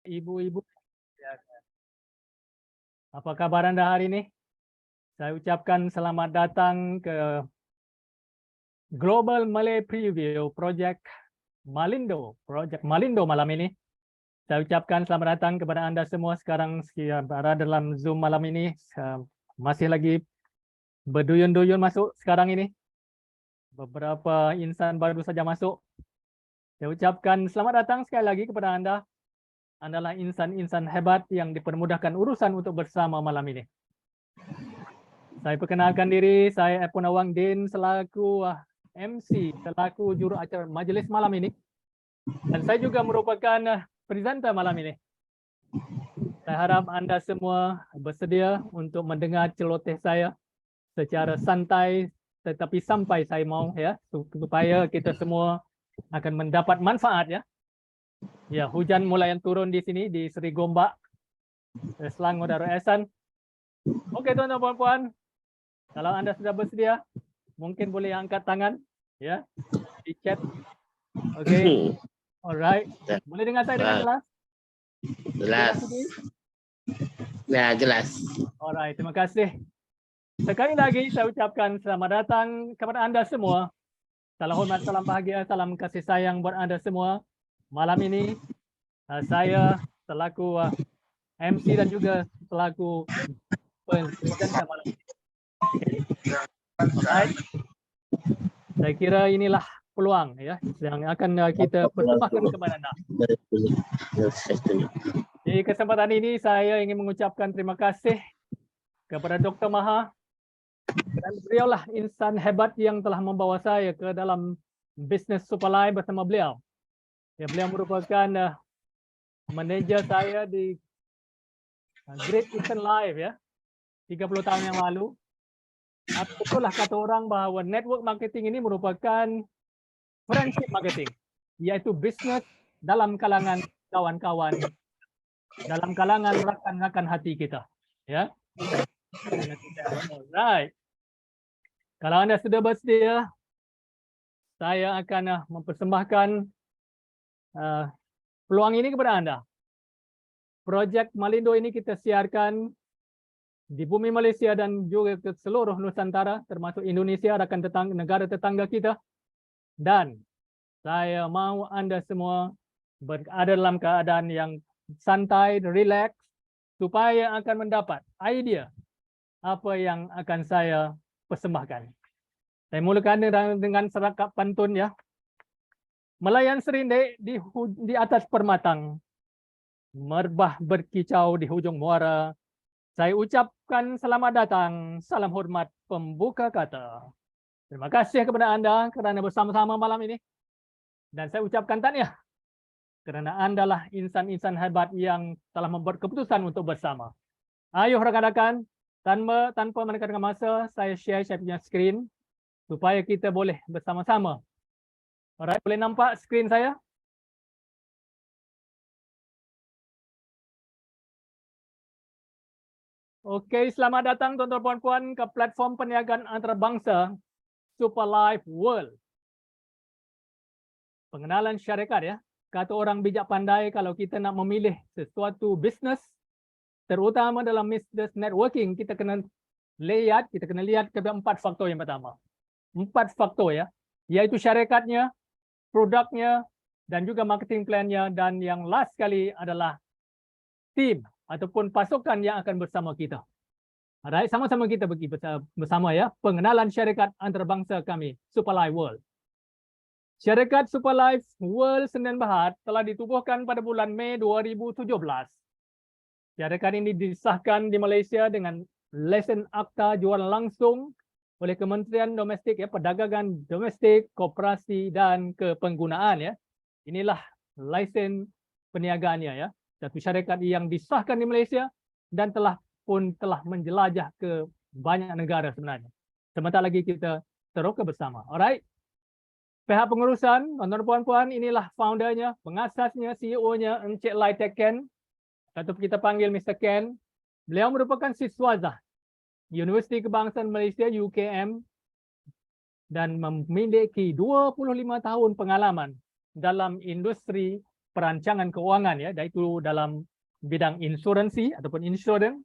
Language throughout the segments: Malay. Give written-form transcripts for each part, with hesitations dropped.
Ibu-ibu, apa kabar Anda hari ini? Saya ucapkan selamat datang ke Global Malay Preview Project Malindo malam ini. Saya ucapkan selamat datang kepada Anda semua sekarang berada dalam Zoom malam ini. Masih lagi berduyun-duyun masuk sekarang ini. Beberapa insan baru saja masuk. Saya ucapkan selamat datang sekali lagi kepada Anda. Adalah insan-insan hebat yang dipermudahkan urusan untuk bersama malam ini. Saya perkenalkan diri, saya Epon Awang Din selaku MC, selaku juru acara majlis malam ini. Dan saya juga merupakan presenter malam ini. Saya harap Anda semua bersedia untuk mendengar celoteh saya secara santai tetapi sampai saya mau ya, supaya kita semua akan mendapat manfaat ya. Ya, hujan mulai turun di sini di Seri Gombak, Selangor Darul Ehsan. Oke tuan-tuan dan puan, kalau Anda sudah bersedia, mungkin boleh angkat tangan ya di chat. Oke, alright. Boleh dengar saya dengan jelas? Jelas. Ya, jelas. Alright, terima kasih. Sekali lagi saya ucapkan selamat datang kepada Anda semua. Salam hormat, salam bahagia, salam kasih sayang buat Anda semua. Malam ini saya selaku MC dan juga selaku presenter malam ini. Alright. Saya kira inilah peluang ya yang akan kita persembahkan kepada Anda. Di kesempatan ini saya ingin mengucapkan terima kasih kepada Dr. Maha, dan beliaulah insan hebat yang telah membawa saya ke dalam bisnes Superlife bersama beliau. Ya, beliau merupakan manajer saya di Great Eastern Life ya, 30 tahun yang lalu. Betul lah kata orang bahawa network marketing ini merupakan friendship marketing, yaitu bisnes dalam kalangan kawan-kawan, dalam kalangan rakan-rakan hati kita. Ya. Alright. Kalau Anda sudah bersedia, saya akan mempersembahkan peluang ini kepada Anda. Projek Malindo ini kita siarkan di bumi Malaysia dan juga ke seluruh Nusantara, termasuk Indonesia, rakan negara tetangga kita. Dan saya mahu Anda semua berada dalam keadaan yang santai, relax, supaya akan mendapat idea apa yang akan saya persembahkan. Saya mulakan dengan serakap pantun ya. Melayan serindek di atas permatang, merbah berkicau di hujung muara. Saya ucapkan selamat datang, salam hormat pembuka kata. Terima kasih kepada Anda kerana bersama-sama malam ini. Dan saya ucapkan tahniah kerana Anda lah insan-insan hebat yang telah membuat keputusan untuk bersama. Ayo rakan-rakan, tanpa menekankan masa, saya share saya punya skrin supaya kita boleh bersama-sama. Alright, boleh nampak skrin saya? Okey, selamat datang tuan-tuan dan puan ke platform perniagaan antarabangsa Superlife World. Pengenalan syarikat ya. Kata orang bijak pandai, kalau kita nak memilih sesuatu bisnes, terutama dalam business networking, kita kena lihat kepada 4 faktor yang pertama. 4 faktor ya, iaitu syarikat-nya, produknya, dan juga marketing plan-nya, dan yang last sekali adalah tim ataupun pasukan yang akan bersama kita. Alright, sama-sama kita pergi bersama ya. Pengenalan syarikat antarabangsa kami, Superlife World. Syarikat Superlife World Sdn Bhd telah ditubuhkan pada bulan Mei 2017. Syarikat ini disahkan di Malaysia dengan lesen akta jual langsung oleh Kementerian Domestik ya, Perdagangan Domestik, Koperasi dan Kepenggunaan ya. Inilah lesen perniagaannya ya. Satu syarikat yang disahkan di Malaysia dan telah menjelajah ke banyak negara sebenarnya. Sebentar lagi kita teroka bersama. Alright. Pihak pengurusan, tuan-tuan puan-puan, inilah foundernya, pengasasnya, CEO-nya Encik Lai Tek Ken, atau kita panggil Mr. Ken. Beliau merupakan siswaza Universiti Kebangsaan Malaysia UKM dan memiliki 25 tahun pengalaman dalam industri perancangan keuangan ya, iaitu dalam bidang insuransi ataupun insurance,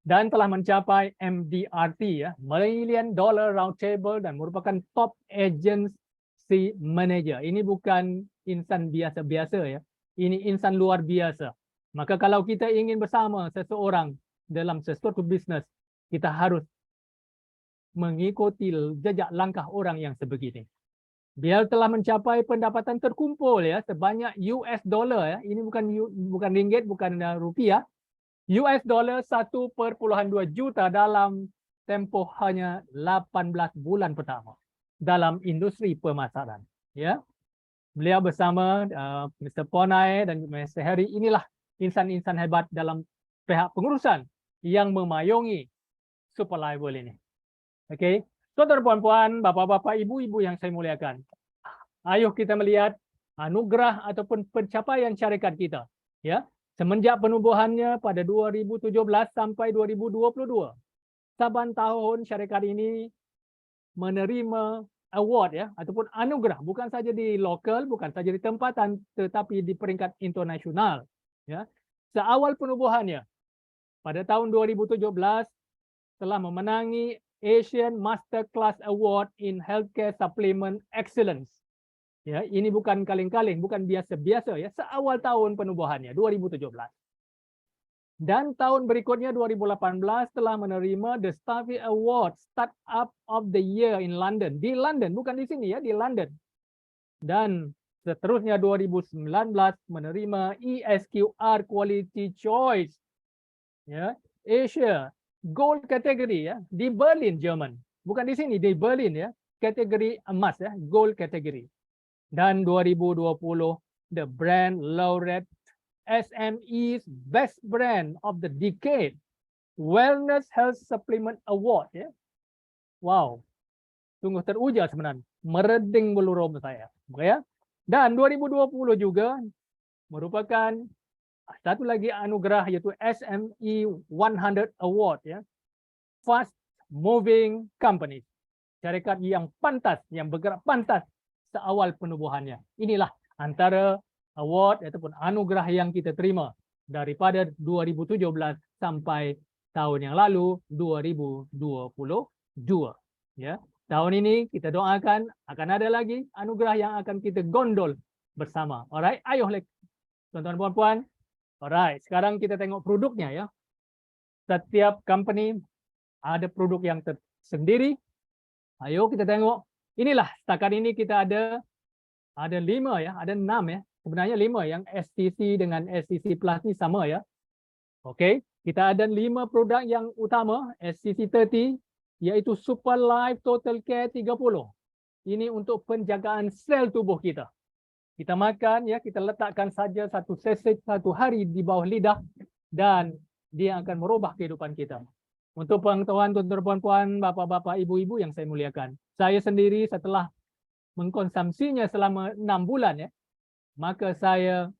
dan telah mencapai MDRT ya, Million Dollar Round Table, dan merupakan top agency manager. Ini bukan insan biasa-biasa ya. Ini insan luar biasa. Maka kalau kita ingin bersama seseorang dalam sesuatu bisnes, kita harus mengikuti jejak langkah orang yang sebegini. Dia telah mencapai pendapatan terkumpul ya sebanyak US dollar ya. Ini bukan ringgit, bukan rupiah. US dollar 1,2 juta dalam tempoh hanya 18 bulan pertama dalam industri pemasaran. Ya, beliau bersama Mr. Ponai dan Mr. Harry, inilah insan-insan hebat dalam pihak pengurusan yang memayungi Superlife World ini. Okey, saudara puan-puan, bapa-bapa, ibu-ibu yang saya muliakan, ayo kita melihat anugerah ataupun pencapaian syarikat kita. Ya. Semenjak penubuhannya pada 2017 sampai 2022, saban tahun syarikat ini menerima award ya ataupun anugerah, bukan saja di lokal, bukan saja di tempatan, tetapi di peringkat internasional. Ya, seawal penubuhannya pada tahun 2017 telah memenangi Asian Masterclass Award in Healthcare Supplement Excellence. Ya, ini bukan kaleng-kaleng, bukan biasa-biasa ya, seawal tahun penubuhannya 2017. Dan tahun berikutnya 2018 telah menerima The Staffy Award Startup of the Year in London. Di London, bukan di sini ya, di London. Dan seterusnya 2019 menerima ESQR Quality Choice ya, Asia Gold kategori ya, di Berlin, Jerman. Bukan di sini, di Berlin ya, kategori emas ya, Gold kategori. Dan 2020 the Brand Laureate SME's Best Brand of the Decade Wellness Health Supplement Award ya. Wow, sungguh teruja sebenarnya, mereding bulu roma saya ya. Dan 2020 juga merupakan satu lagi anugerah, yaitu SME 100 Award ya, Fast Moving Company, syarikat yang pantas, yang bergerak pantas seawal penubuhannya. Inilah antara award ataupun anugerah yang kita terima daripada 2017 sampai tahun yang lalu 2022 ya. Tahun ini kita doakan akan ada lagi anugerah yang akan kita gondol bersama. Alright, ayo tuan-tuan puan-puan. Alright, sekarang kita tengok produknya ya. Setiap company ada produk yang tersendiri. Ayo kita tengok. Inilah setakat ini kita ada 5 ya, ada 6 ya. Sebenarnya 5 yang STC dengan STC Plus ni sama ya. Okey, kita ada 5 produk yang utama STC 30, iaitu Super Life Total Care 30. Ini untuk penjagaan sel tubuh kita. Kita makan ya, kita letakkan saja satu sachet satu hari di bawah lidah dan dia akan merubah kehidupan kita. Untuk pengetahuan tuan-tuan puan-puan, bapa-bapa, ibu-ibu yang saya muliakan, saya sendiri setelah mengkonsumsinya selama 6 bulan ya, maka saya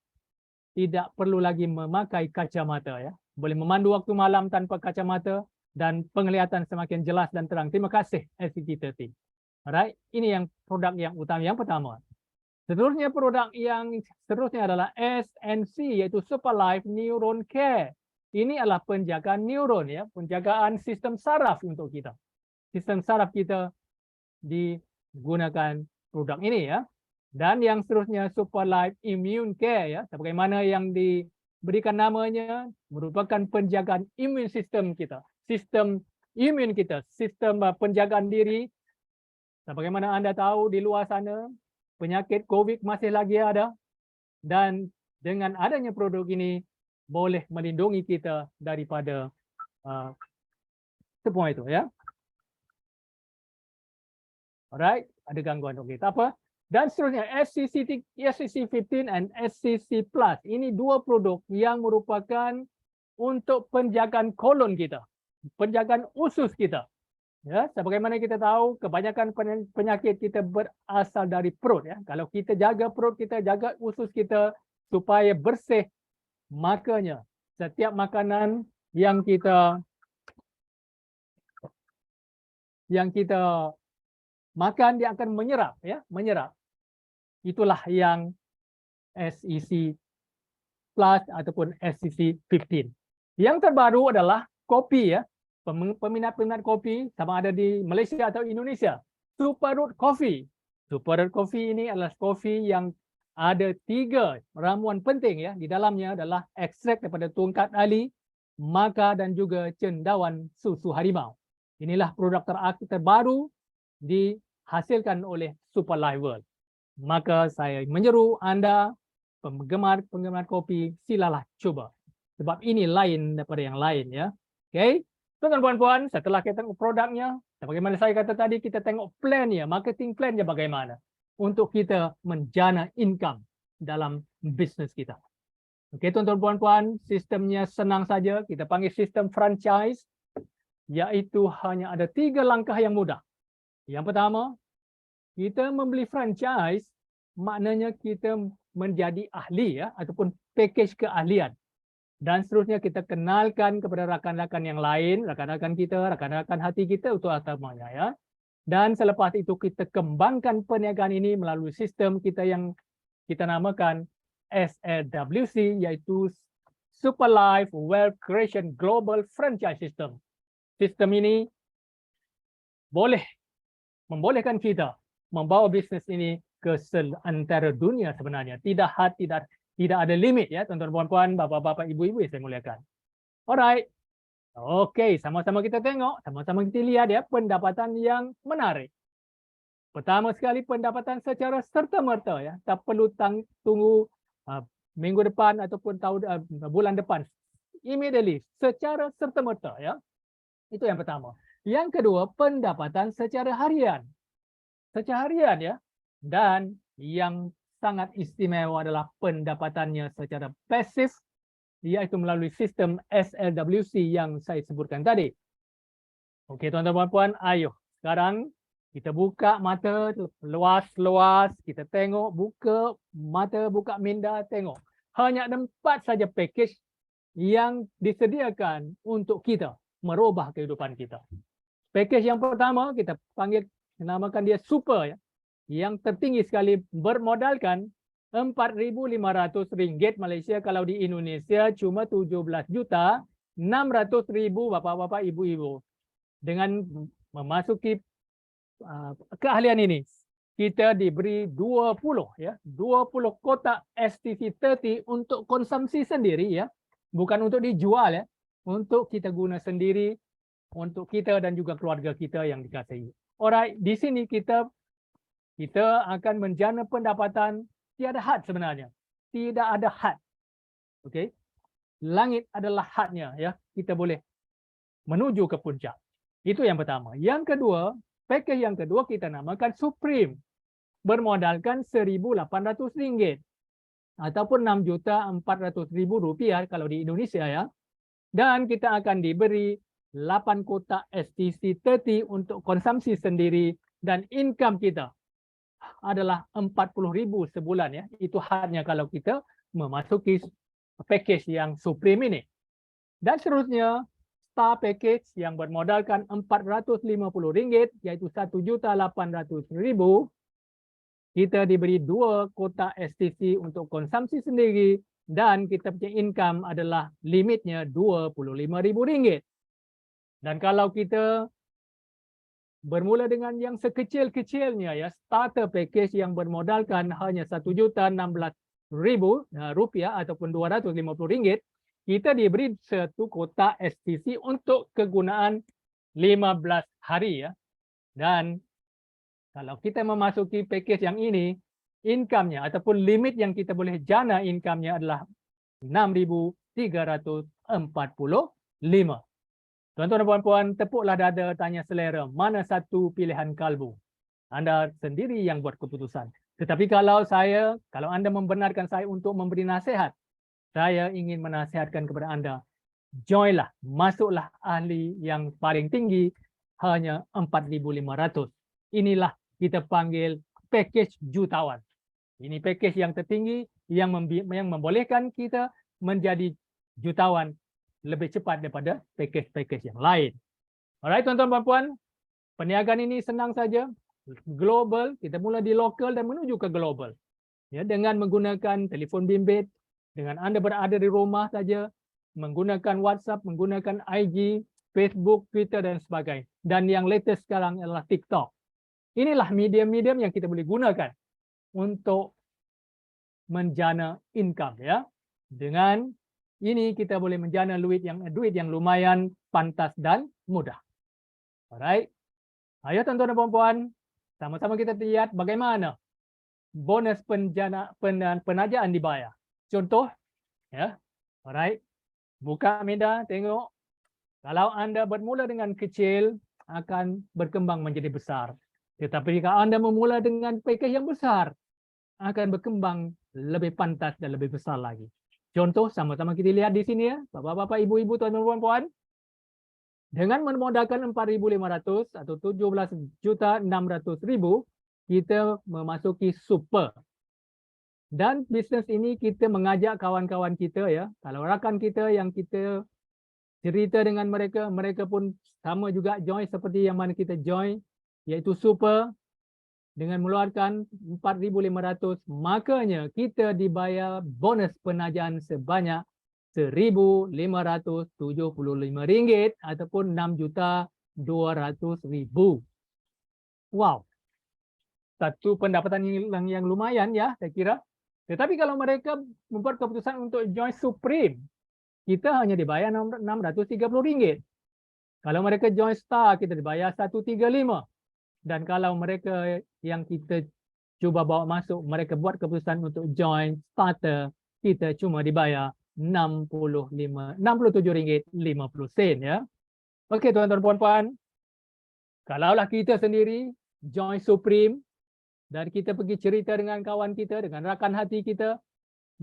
tidak perlu lagi memakai kacamata ya. Boleh memandu waktu malam tanpa kacamata dan penglihatan semakin jelas dan terang. Terima kasih SCT30. Alright, ini yang produk yang utama, yang pertama. Seterusnya produk yang seterusnya adalah SNC, yaitu Super Life Neuron Care. Ini adalah penjagaan neuron ya, penjagaan sistem saraf untuk kita. Sistem saraf kita digunakan produk ini ya. Dan yang seterusnya Super Life Immune Care ya, sebagaimana yang diberikan namanya, merupakan penjagaan imun sistem kita, sistem imun kita, sistem penjagaan diri. Sebagaimana Anda tahu di luar sana penyakit COVID masih lagi ada, dan dengan adanya produk ini boleh melindungi kita daripada semua itu ya. Alright, ada gangguan okey, tak apa. Dan seterusnya SCC 15 and SCC Plus. Ini 2 produk yang merupakan untuk penjagaan kolon kita, penjagaan usus kita. Ya, sebagaimana kita tahu kebanyakan penyakit kita berasal dari perut ya. Kalau kita jaga perut kita, jaga usus kita supaya bersih, makanya setiap makanan yang kita makan dia akan menyerap ya, menyerap. Itulah yang SEC Plus ataupun SEC 15. Yang terbaru adalah kopi ya. Peminat-peminat kopi sama ada di Malaysia atau Indonesia. Super Root Coffee. Super Root Coffee ini adalah kopi yang ada 3 ramuan penting ya. Di dalamnya adalah ekstrak daripada tungkat ali, maca dan juga cendawan susu harimau. Inilah produk terbaru dihasilkan oleh Super Life World. Maka saya menyeru anda penggemar kopi, silalah cuba. Sebab ini lain daripada yang lain ya. Okey. Tuan-tuan dan puan-puan, setelah kita tengok produknya, bagaimana saya kata tadi, kita tengok plannya, marketing plannya bagaimana untuk kita menjana income dalam bisnes kita. Okey, tuan-tuan dan puan-puan, sistemnya senang saja. Kita panggil sistem franchise, iaitu hanya ada 3 langkah yang mudah. Yang pertama, kita membeli franchise, maknanya kita menjadi ahli ya, ataupun package keahlian. Dan seterusnya kita kenalkan kepada rakan-rakan yang lain, rakan-rakan kita, rakan-rakan hati kita untuk utamanya ya. Dan selepas itu kita kembangkan perniagaan ini melalui sistem kita yang kita namakan SLWC, iaitu Super Life Wealth Creation Global Franchise System. Sistem ini membolehkan kita membawa bisnes ini ke seantero dunia sebenarnya. Tidak ada limit ya, tuan-tuan puan-puan, bapa-bapa, ibu-ibu yang saya muliakan. Alright. Okey, sama-sama kita tengok, sama-sama kita lihat ya pendapatan yang menarik. Pertama sekali pendapatan secara serta-merta ya. Tak perlu tunggu minggu depan ataupun bulan depan. Immediately, secara serta-merta ya. Itu yang pertama. Yang kedua, pendapatan secara harian. Secara harian ya. Dan yang sangat istimewa adalah pendapatannya secara pasif, iaitu melalui sistem SLWC yang saya sebutkan tadi. Okey, tuan-tuan puan-puan, ayo sekarang kita buka mata luas-luas, kita tengok, buka mata, buka minda, tengok. Hanya ada 4 saja package yang disediakan untuk kita merubah kehidupan kita. Package yang pertama kita panggil, namakan dia super ya. Yang tertinggi sekali bermodalkan RM4,500 Malaysia, kalau di Indonesia cuma 17,600,000 bapak-bapak, ibu-ibu. Dengan memasuki keahlian ini, kita diberi 20 kotak STC 30 untuk konsumsi sendiri ya, bukan untuk dijual ya, untuk kita guna sendiri untuk kita dan juga keluarga kita yang dikasihi. Alright, di sini kita akan menjana pendapatan tiada had sebenarnya. Tidak ada had. Okey. Langit adalah hadnya ya. Kita boleh menuju ke puncak. Itu yang pertama. Yang kedua, package yang kedua kita namakan Supreme. Bermodalkan RM1,800 ataupun RM6,400,000 kalau di Indonesia ya. Dan kita akan diberi 8 kotak STC 30 untuk konsumsi sendiri dan income kita adalah RM40,000 sebulan ya. Itu hadnya kalau kita memasuki package yang Supreme ini. Dan seterusnya Star Package yang bermodalkan RM450 iaitu RM1,800,000. Kita diberi 2 kotak STC untuk konsumsi sendiri dan kita punya income adalah limitnya RM25,000. Dan kalau kita bermula dengan yang sekecil-kecilnya ya, starter package yang bermodalkan hanya RM1,016,000 ataupun RM250, kita diberi 1 kotak STC untuk kegunaan 15 hari ya. Dan kalau kita memasuki package yang ini, income-nya ataupun limit yang kita boleh jana income-nya adalah RM6,345. Tuan-tuan dan puan-puan, tepuklah dada, tanya selera, mana satu pilihan kalbu? Anda sendiri yang buat keputusan. Tetapi kalau anda membenarkan saya untuk memberi nasihat, saya ingin menasihatkan kepada anda, joinlah, masuklah ahli yang paling tinggi, hanya RM4,500. Inilah kita panggil package jutawan. Ini package yang tertinggi yang membolehkan kita menjadi jutawan lebih cepat daripada package-package yang lain. Alright, tuan-tuan dan puan, perniagaan ini senang saja. Global, kita mula di lokal dan menuju ke global. Ya, dengan menggunakan telefon bimbit, dengan Anda berada di rumah saja, menggunakan WhatsApp, menggunakan IG, Facebook, Twitter dan sebagainya. Dan yang latest sekarang adalah TikTok. Inilah medium-medium yang kita boleh gunakan untuk menjana income, ya. Dengan ini kita boleh menjana duit yang lumayan pantas dan mudah. Alright. Ayo tuan-tuan dan puan-puan, sama-sama kita lihat bagaimana bonus penajaan dibayar. Contoh, ya. Alright. Buka Mida, tengok. Kalau Anda bermula dengan kecil, akan berkembang menjadi besar. Tetapi jika Anda memula dengan package yang besar, akan berkembang lebih pantas dan lebih besar lagi. Contoh, sama-sama kita lihat di sini ya, bapak-bapak, ibu-ibu, tuan-tuan, puan-puan. Dengan memodalkan 4.500 atau 17.600.000, kita memasuki super. Dan bisnes ini kita mengajak kawan-kawan kita ya. Kalau rakan kita yang kita cerita dengan mereka, mereka pun sama juga join seperti yang mana kita join, iaitu super. Dengan mengeluarkan 4.500, makanya kita dibayar bonus penajaan sebanyak RM1,575 ataupun RM6.200.000. Wow. Satu pendapatan yang lumayan ya, saya kira. Tetapi kalau mereka membuat keputusan untuk join Supreme, kita hanya dibayar RM630. Kalau mereka join Star, kita dibayar RM135. Dan kalau mereka yang kita cuba bawa masuk, mereka buat keputusan untuk join starter, kita cuma dibayar RM67.50 ya. Okey tuan-tuan puan-puan. Kalaulah kita sendiri join Supreme dan kita pergi cerita dengan kawan kita, dengan rakan hati kita,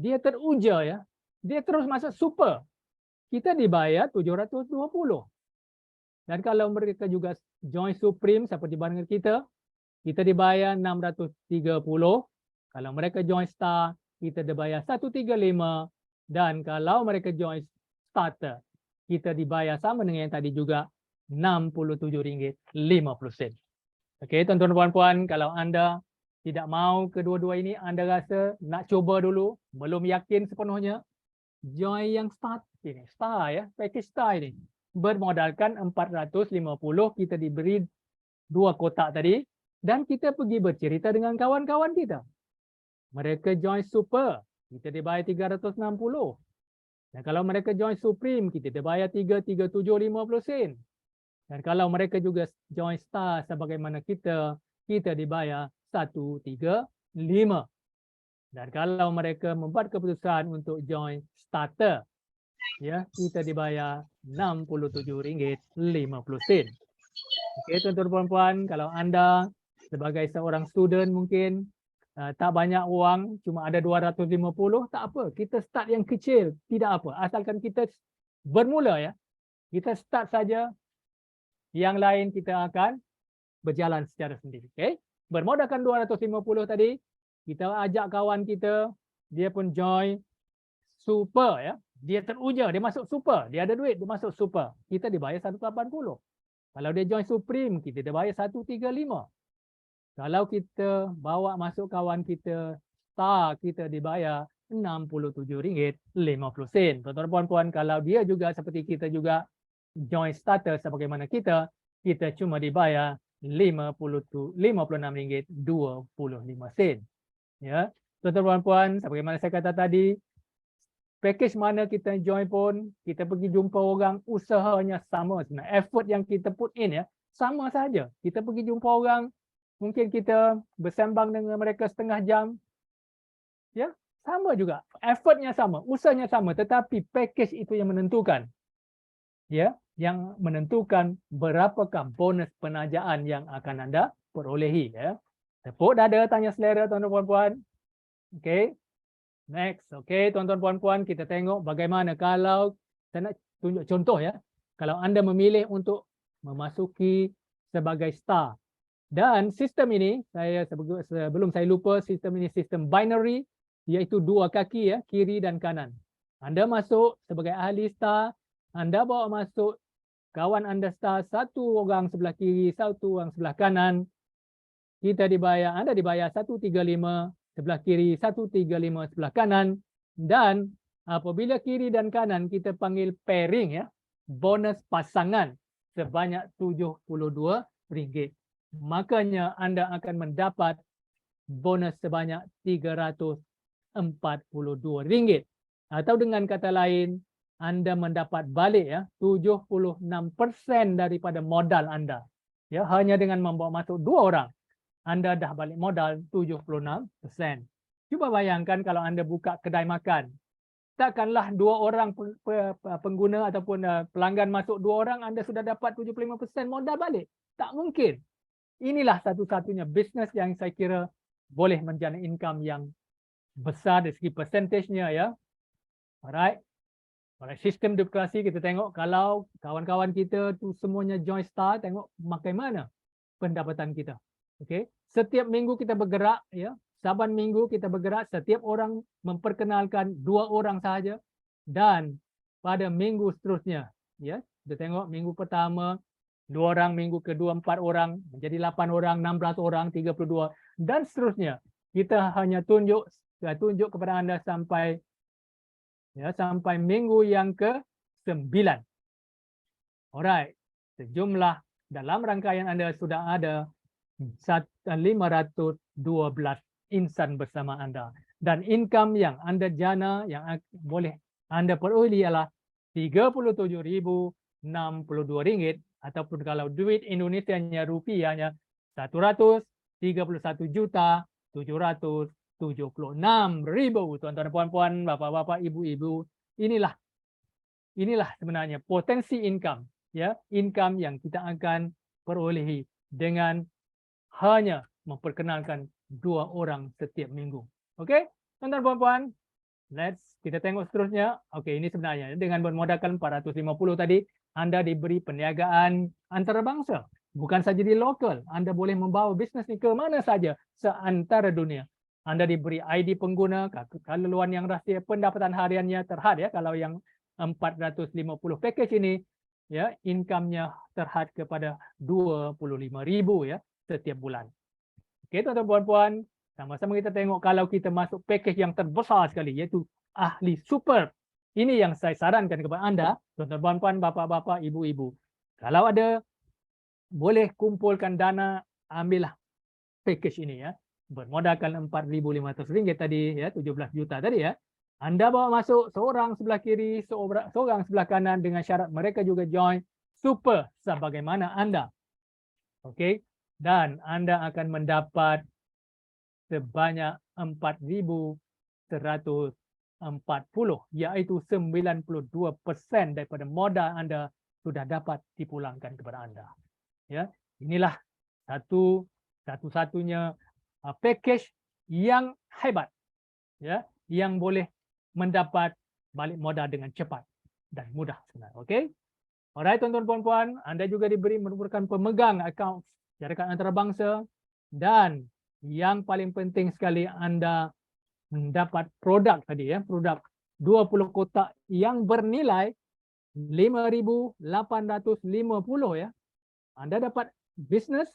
dia teruja ya. Dia terus masuk super. Kita dibayar RM720. Dan kalau mereka juga join Supreme seperti barengan kita dibayar RM630. Kalau mereka join Star, kita dibayar RM135. Dan kalau mereka join Starter, kita dibayar sama dengan yang tadi juga RM67.50. Okey, tuan-tuan dan puan-puan, kalau anda tidak mau kedua-dua ini, anda rasa nak cuba dulu, belum yakin sepenuhnya, join yang Start ini, Star ya, package Star ini. Bermodalkan 450, kita diberi 2 kotak tadi dan kita pergi bercerita dengan kawan-kawan kita. Mereka join Super, kita dibayar 360. Dan kalau mereka join Supreme, kita dibayar 337.50 sen. Dan kalau mereka juga join Star sebagaimana kita dibayar 135. Dan kalau mereka membuat keputusan untuk join Starter, ya, kita dibayar RM67.50. Okey, tuan-tuan dan puan-puan, kalau anda sebagai seorang student mungkin tak banyak wang, cuma ada 250, tak apa. Kita start yang kecil, tidak apa. Asalkan kita bermula ya. Kita start saja, yang lain kita akan berjalan secara sendiri. Okey. Bermodalkan 250 tadi, kita ajak kawan kita, dia pun join super ya. Dia teruja, dia masuk super, dia ada duit, dia masuk super. Kita dibayar 180. Kalau dia join Supreme, kita dibayar 135. Kalau kita bawa masuk kawan kita Star, kita dibayar RM67.50. Tuan-tuan dan puan-puan, kalau dia juga seperti kita juga join starter sebagaimana kita cuma dibayar RM56.25. Ya. Tuan-tuan dan puan-puan, sebagaimana saya kata tadi, package mana kita join pun, kita pergi jumpa orang, usahanya sama sebenarnya. Effort yang kita put in ya, sama saja. Kita pergi jumpa orang, mungkin kita bersembang dengan mereka setengah jam. Ya, sama juga. Effortnya sama, usahanya sama, tetapi package itu yang menentukan. Ya, yang menentukan berapakah bonus penajaan yang akan anda perolehi ya. Tepuk dada, tanya selera tuan-tuan puan-puan. Okey. Next, okey tuan-tuan puan-puan, kita tengok bagaimana kalau saya nak tunjuk contoh ya. Kalau anda memilih untuk memasuki sebagai Star. Dan sistem ini, sebelum saya lupa, sistem ini sistem binary, iaitu 2 kaki ya, kiri dan kanan. Anda masuk sebagai ahli Star, anda bawa masuk kawan anda Star, 1 orang sebelah kiri, 1 orang sebelah kanan. Anda dibayar 135. sebelah kiri 135 sebelah kanan, dan apabila kiri dan kanan kita panggil pairing ya, bonus pasangan sebanyak RM72. Makanya anda akan mendapat bonus sebanyak RM342. Atau dengan kata lain, anda mendapat balik ya 76% daripada modal anda. Ya, hanya dengan membawa masuk 2 orang, anda dah balik modal 76%. Cuba bayangkan kalau anda buka kedai makan. Takkanlah 2 orang pengguna ataupun pelanggan masuk 2 orang, anda sudah dapat 75% modal balik. Tak mungkin. Inilah satu-satunya bisnes yang saya kira boleh menjana income yang besar dari segi persentasenya ya. Alright. Sistem demokrasi kita tengok kalau kawan-kawan kita tu semuanya join star, tengok makai mana pendapatan kita. Okey. Setiap minggu kita bergerak ya. Saban minggu kita bergerak, setiap orang memperkenalkan 2 orang sahaja, dan pada minggu seterusnya ya, kita tengok minggu pertama 2 orang, minggu kedua 4 orang, menjadi 8 orang, 16 orang, 32 dan seterusnya. Kita hanya tunjuk kepada anda sampai minggu yang ke-9. Alright. Sejumlah dalam rangkaian anda sudah ada 512 insan bersama anda, dan income yang anda jana yang boleh anda peroleh ialah RM37.062, ataupun kalau duit Indonesianya rupiahnya 103.776.000. Tuan-tuan dan puan-puan, bapak-bapak, ibu-ibu, inilah sebenarnya potensi income ya, income yang kita akan perolehi dengan hanya memperkenalkan 2 orang setiap minggu. Okey, tuan-tuan dan puan-puan, kita tengok seterusnya. Okey, ini sebenarnya dengan bermodalkan 450 tadi, anda diberi perniagaan antarabangsa. Bukan saja di lokal, anda boleh membawa bisnes ni ke mana saja seantara dunia. Anda diberi ID pengguna, kelaluan yang rahsia, pendapatan hariannya terhad ya. Kalau yang 450 package ini ya, income-nya terhad kepada 25,000 ya setiap bulan. Okey, tuan-tuan puan-puan, sama-sama kita tengok kalau kita masuk package yang terbesar sekali, iaitu ahli super. Ini yang saya sarankan kepada anda, tuan-tuan puan-puan, bapak-bapak, ibu-ibu. Kalau ada boleh kumpulkan dana, ambillah package ini ya. Bermodalkan RM4.500 tadi ya, 17 juta tadi ya. Anda bawa masuk seorang sebelah kiri, seorang sebelah kanan, dengan syarat mereka juga join super sebagaimana anda. Okey. Dan anda akan mendapat sebanyak 4.140, iaitu 92% daripada modal anda sudah dapat dipulangkan kepada anda. Ya, inilah satu-satunya package yang hebat ya, yang boleh mendapat balik modal dengan cepat dan mudah sebenarnya. Okey. Alright, tuan-tuan puan-puan, anda juga diberi merupakan pemegang akaun syarikat antarabangsa, dan yang paling penting sekali anda mendapat produk tadi ya, produk 20 kotak yang bernilai 5.850 ya. Anda dapat bisnes,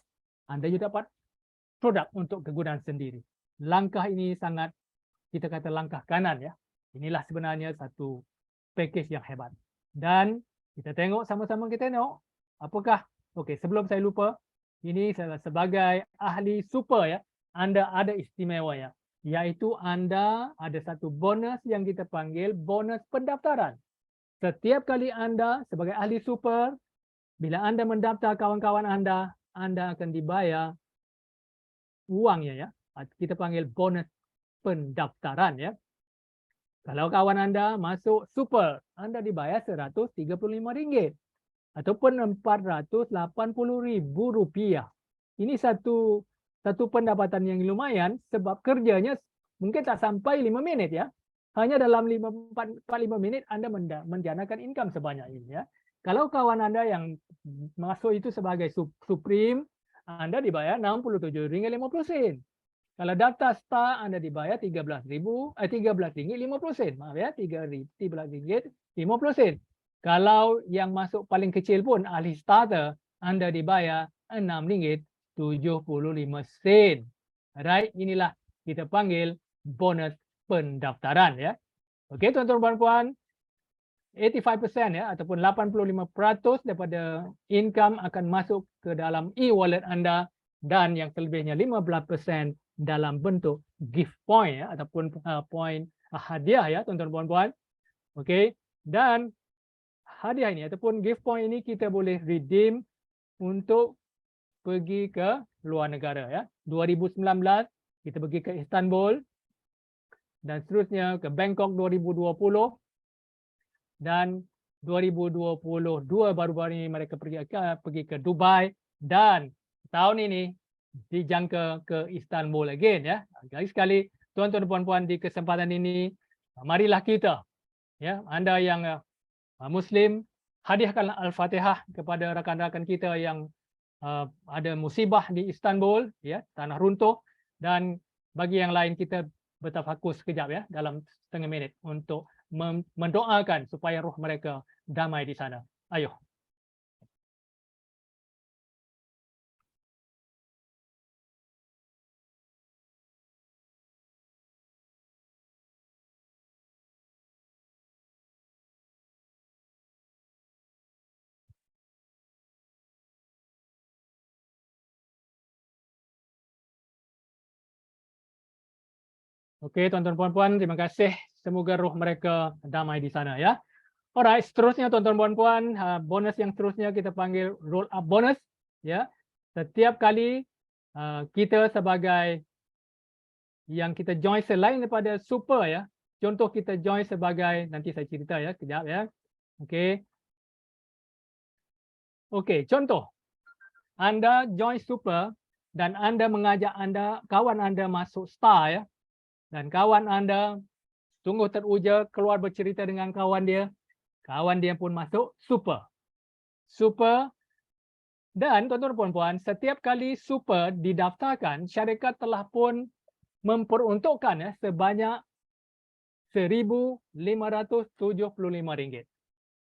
anda juga dapat produk untuk kegunaan sendiri. Langkah ini sangat, kita kata langkah kanan ya. Inilah sebenarnya satu package yang hebat. Dan kita tengok sama-sama, kita tengok apakah, okey, sebelum saya lupa, ini sebagai ahli super ya, anda ada istimewa ya, iaitu anda ada satu bonus yang kita panggil bonus pendaftaran. Setiap kali anda sebagai ahli super, bila anda mendaftar kawan-kawan anda akan dibayar uangnya ya. Kita panggil bonus pendaftaran ya. Kalau kawan anda masuk super, anda dibayar RM135 ataupun RM480,000. Ini satu pendapatan yang lumayan, sebab kerjanya mungkin tak sampai 5 minit ya. Hanya dalam 45 minit anda menjanakan income sebanyak ini ya. Kalau kawan anda yang masuk itu sebagai supreme, anda dibayar RM67.50. Kalau daftar star, anda dibayar RM13.50. Maaf ya, RM13.50. Kalau yang masuk paling kecil pun ahli starter, anda dibayar RM6.75. Alright, inilah kita panggil bonus pendaftaran ya. Okey tuan-tuan puan-puan, 85% ya ataupun 85% daripada income akan masuk ke dalam e-wallet anda dan yang selebihnya 15% dalam bentuk gift point ya ataupun point hadiah ya tuan-tuan puan-puan. Okey, dan hadiah ini ataupun gift point ini kita boleh redeem untuk pergi ke luar negara ya. 2019 kita pergi ke Istanbul dan seterusnya ke Bangkok 2020 dan 2022 baru-baru ini mereka pergi ke Dubai dan tahun ini dijangka ke Istanbul again ya. Sekali tuan-tuan dan puan-puan di kesempatan ini marilah kita ya anda yang Muslim hadiahkan Al-Fatihah kepada rakan-rakan kita yang ada musibah di Istanbul ya, tanah runtuh, dan bagi yang lain kita bertafakur sekejap ya dalam setengah minit untuk mendoakan supaya roh mereka damai di sana. Ayo. Okey, tuan-tuan puan-puan, terima kasih. Semoga roh mereka damai di sana ya. Alright, seterusnya tuan-tuan puan-puan, bonus yang seterusnya kita panggil roll up bonus ya. Setiap kali kita sebagai yang kita join selain daripada super ya. Contoh kita join sebagai, nanti saya cerita ya, kejap ya. Okey. Okey, contoh. Anda join super dan anda mengajak kawan anda masuk star ya. Dan kawan anda sungguh teruja keluar bercerita dengan kawan dia pun masuk super. Super. Dan tuan-tuan puan-puan, setiap kali super didaftarkan, syarikat telah pun memperuntukkan ya sebanyak RM1,575.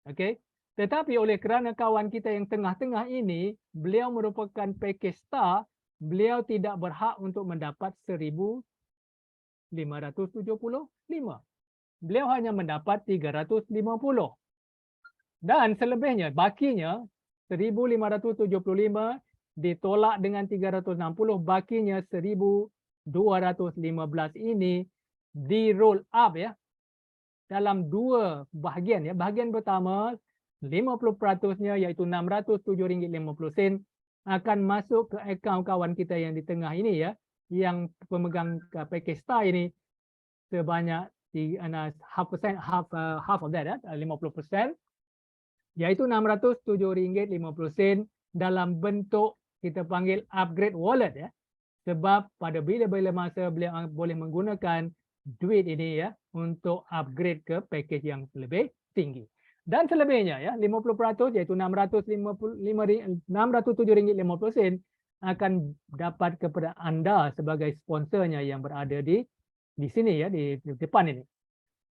Okey. Tetapi oleh kerana kawan kita yang tengah-tengah ini, beliau merupakan package star, beliau tidak berhak untuk mendapat RM1,575. Beliau hanya mendapat RM350. Dan selebihnya, bakinya RM1,575 ditolak dengan RM360, bakinya RM1,215 ini di roll up ya dalam dua bahagian ya. Bahagian pertama 50%-nya iaitu RM607.50 akan masuk ke akaun kawan kita yang di tengah ini ya, yang pemegang package star ini sebanyak half of that ya, 50%, iaitu RM607.50 dalam bentuk kita panggil upgrade wallet ya. Sebab pada bila-bila masa beliau boleh menggunakan duit ini ya untuk upgrade ke package yang lebih tinggi. Dan selebihnya ya 50% iaitu RM607.50 akan dapat kepada anda sebagai sponsornya yang berada di sini ya, di depan ini.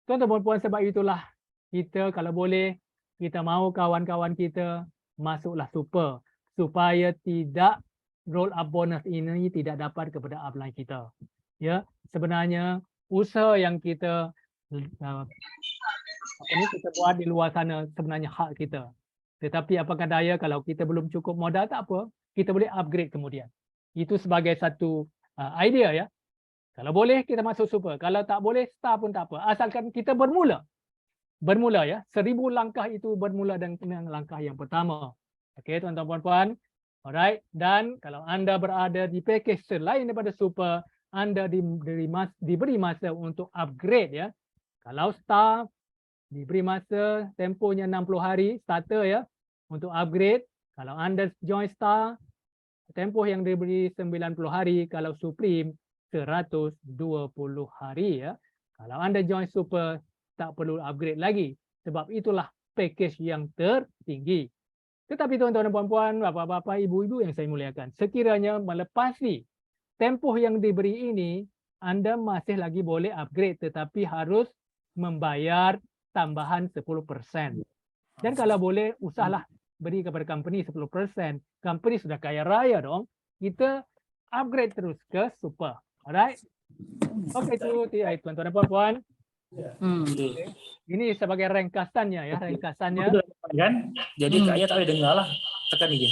Tuan-tuan puan-puan, sebab itulah kita kalau boleh kita mahu kawan-kawan kita masuklah super supaya tidak roll up bonus ini tidak dapat kepada upline kita. Ya, sebenarnya usaha yang kita kita buat di luar sana sebenarnya hak kita. Tetapi apakah daya kalau kita belum cukup modal tak apa, kita boleh upgrade kemudian. Itu sebagai satu idea ya. Kalau boleh kita masuk super, kalau tak boleh star pun tak apa. Asalkan kita bermula. Bermula ya. 1000 langkah itu bermula dengan langkah yang pertama. Okey tuan-tuan puan-puan. Alright, dan kalau anda berada di package selain daripada super, anda diberi masa untuk upgrade ya. Kalau star diberi masa tempohnya 60 hari starter ya untuk upgrade. Kalau anda join star, tempoh yang diberi 90 hari, kalau supreme 120 hari ya. Kalau anda join super tak perlu upgrade lagi sebab itulah package yang tertinggi. Tetapi tuan-tuan dan puan-puan, bapa-bapa, ibu-ibu yang saya muliakan, sekiranya melepasi tempoh yang diberi ini, anda masih lagi boleh upgrade tetapi harus membayar tambahan 10%. Dan kalau boleh, usahlah beri kepada company 10%. Company sudah kaya raya dong. Kita upgrade terus ke super. Alright? Oke itu tuan-tuan dan puan-puan. Betul. Ini sebagai ringkasannya ya, ringkasannya. Betul, kan? Jadi kayaknya tak boleh dengar lah. Tekan ini.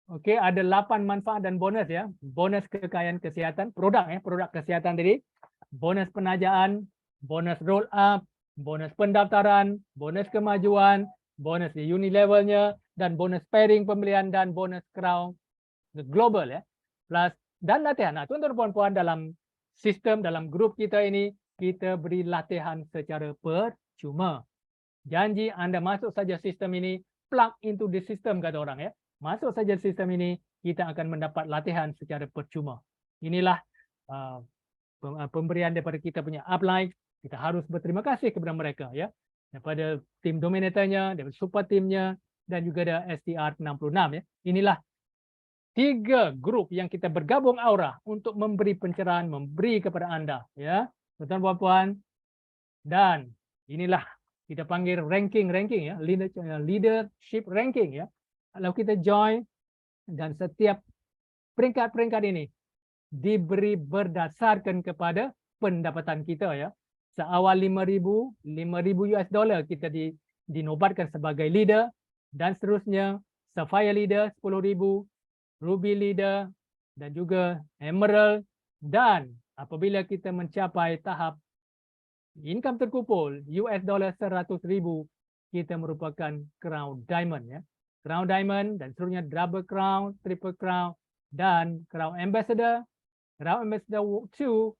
Oke, ada 8 manfaat dan bonus ya. Bonus kekayaan kesihatan, produk ya, produk kesihatan tadi. Bonus penajaan, bonus roll up, bonus pendaftaran, bonus kemajuan, bonus di unilevelnya, dan bonus pairing pembelian dan bonus crown global ya. Plus dan latihan. Nah, tuan-tuan dan puan-puan, dalam sistem, dalam grup kita ini, kita beri latihan secara percuma. Janji Anda masuk saja sistem ini, plug into the system kata orang ya. Masuk saja sistem ini, kita akan mendapat latihan secara percuma. Inilah pemberian daripada kita punya upline. Kita harus berterima kasih kepada mereka ya. Daripada tim dominatornya, daripada super timnya, dan juga ada STR 66 ya. Inilah 3 grup yang kita bergabung aura untuk memberi pencerahan, memberi kepada Anda ya. Tuan-tuan puan-puan, dan inilah kita panggil ranking ya, leadership ranking ya. Kalau kita join, dan setiap peringkat-peringkat ini diberi berdasarkan kepada pendapatan kita ya. Seawal 5,000 US dollar kita dinobatkan sebagai leader, dan seterusnya Sapphire leader 10,000, Ruby leader, dan juga Emerald. Dan apabila kita mencapai tahap income terkumpul US dollar 100,000, kita merupakan Crown Diamond ya. Crown Diamond dan seterusnya Double Crown, Triple Crown, dan Crown Ambassador, Crown Ambassador 2,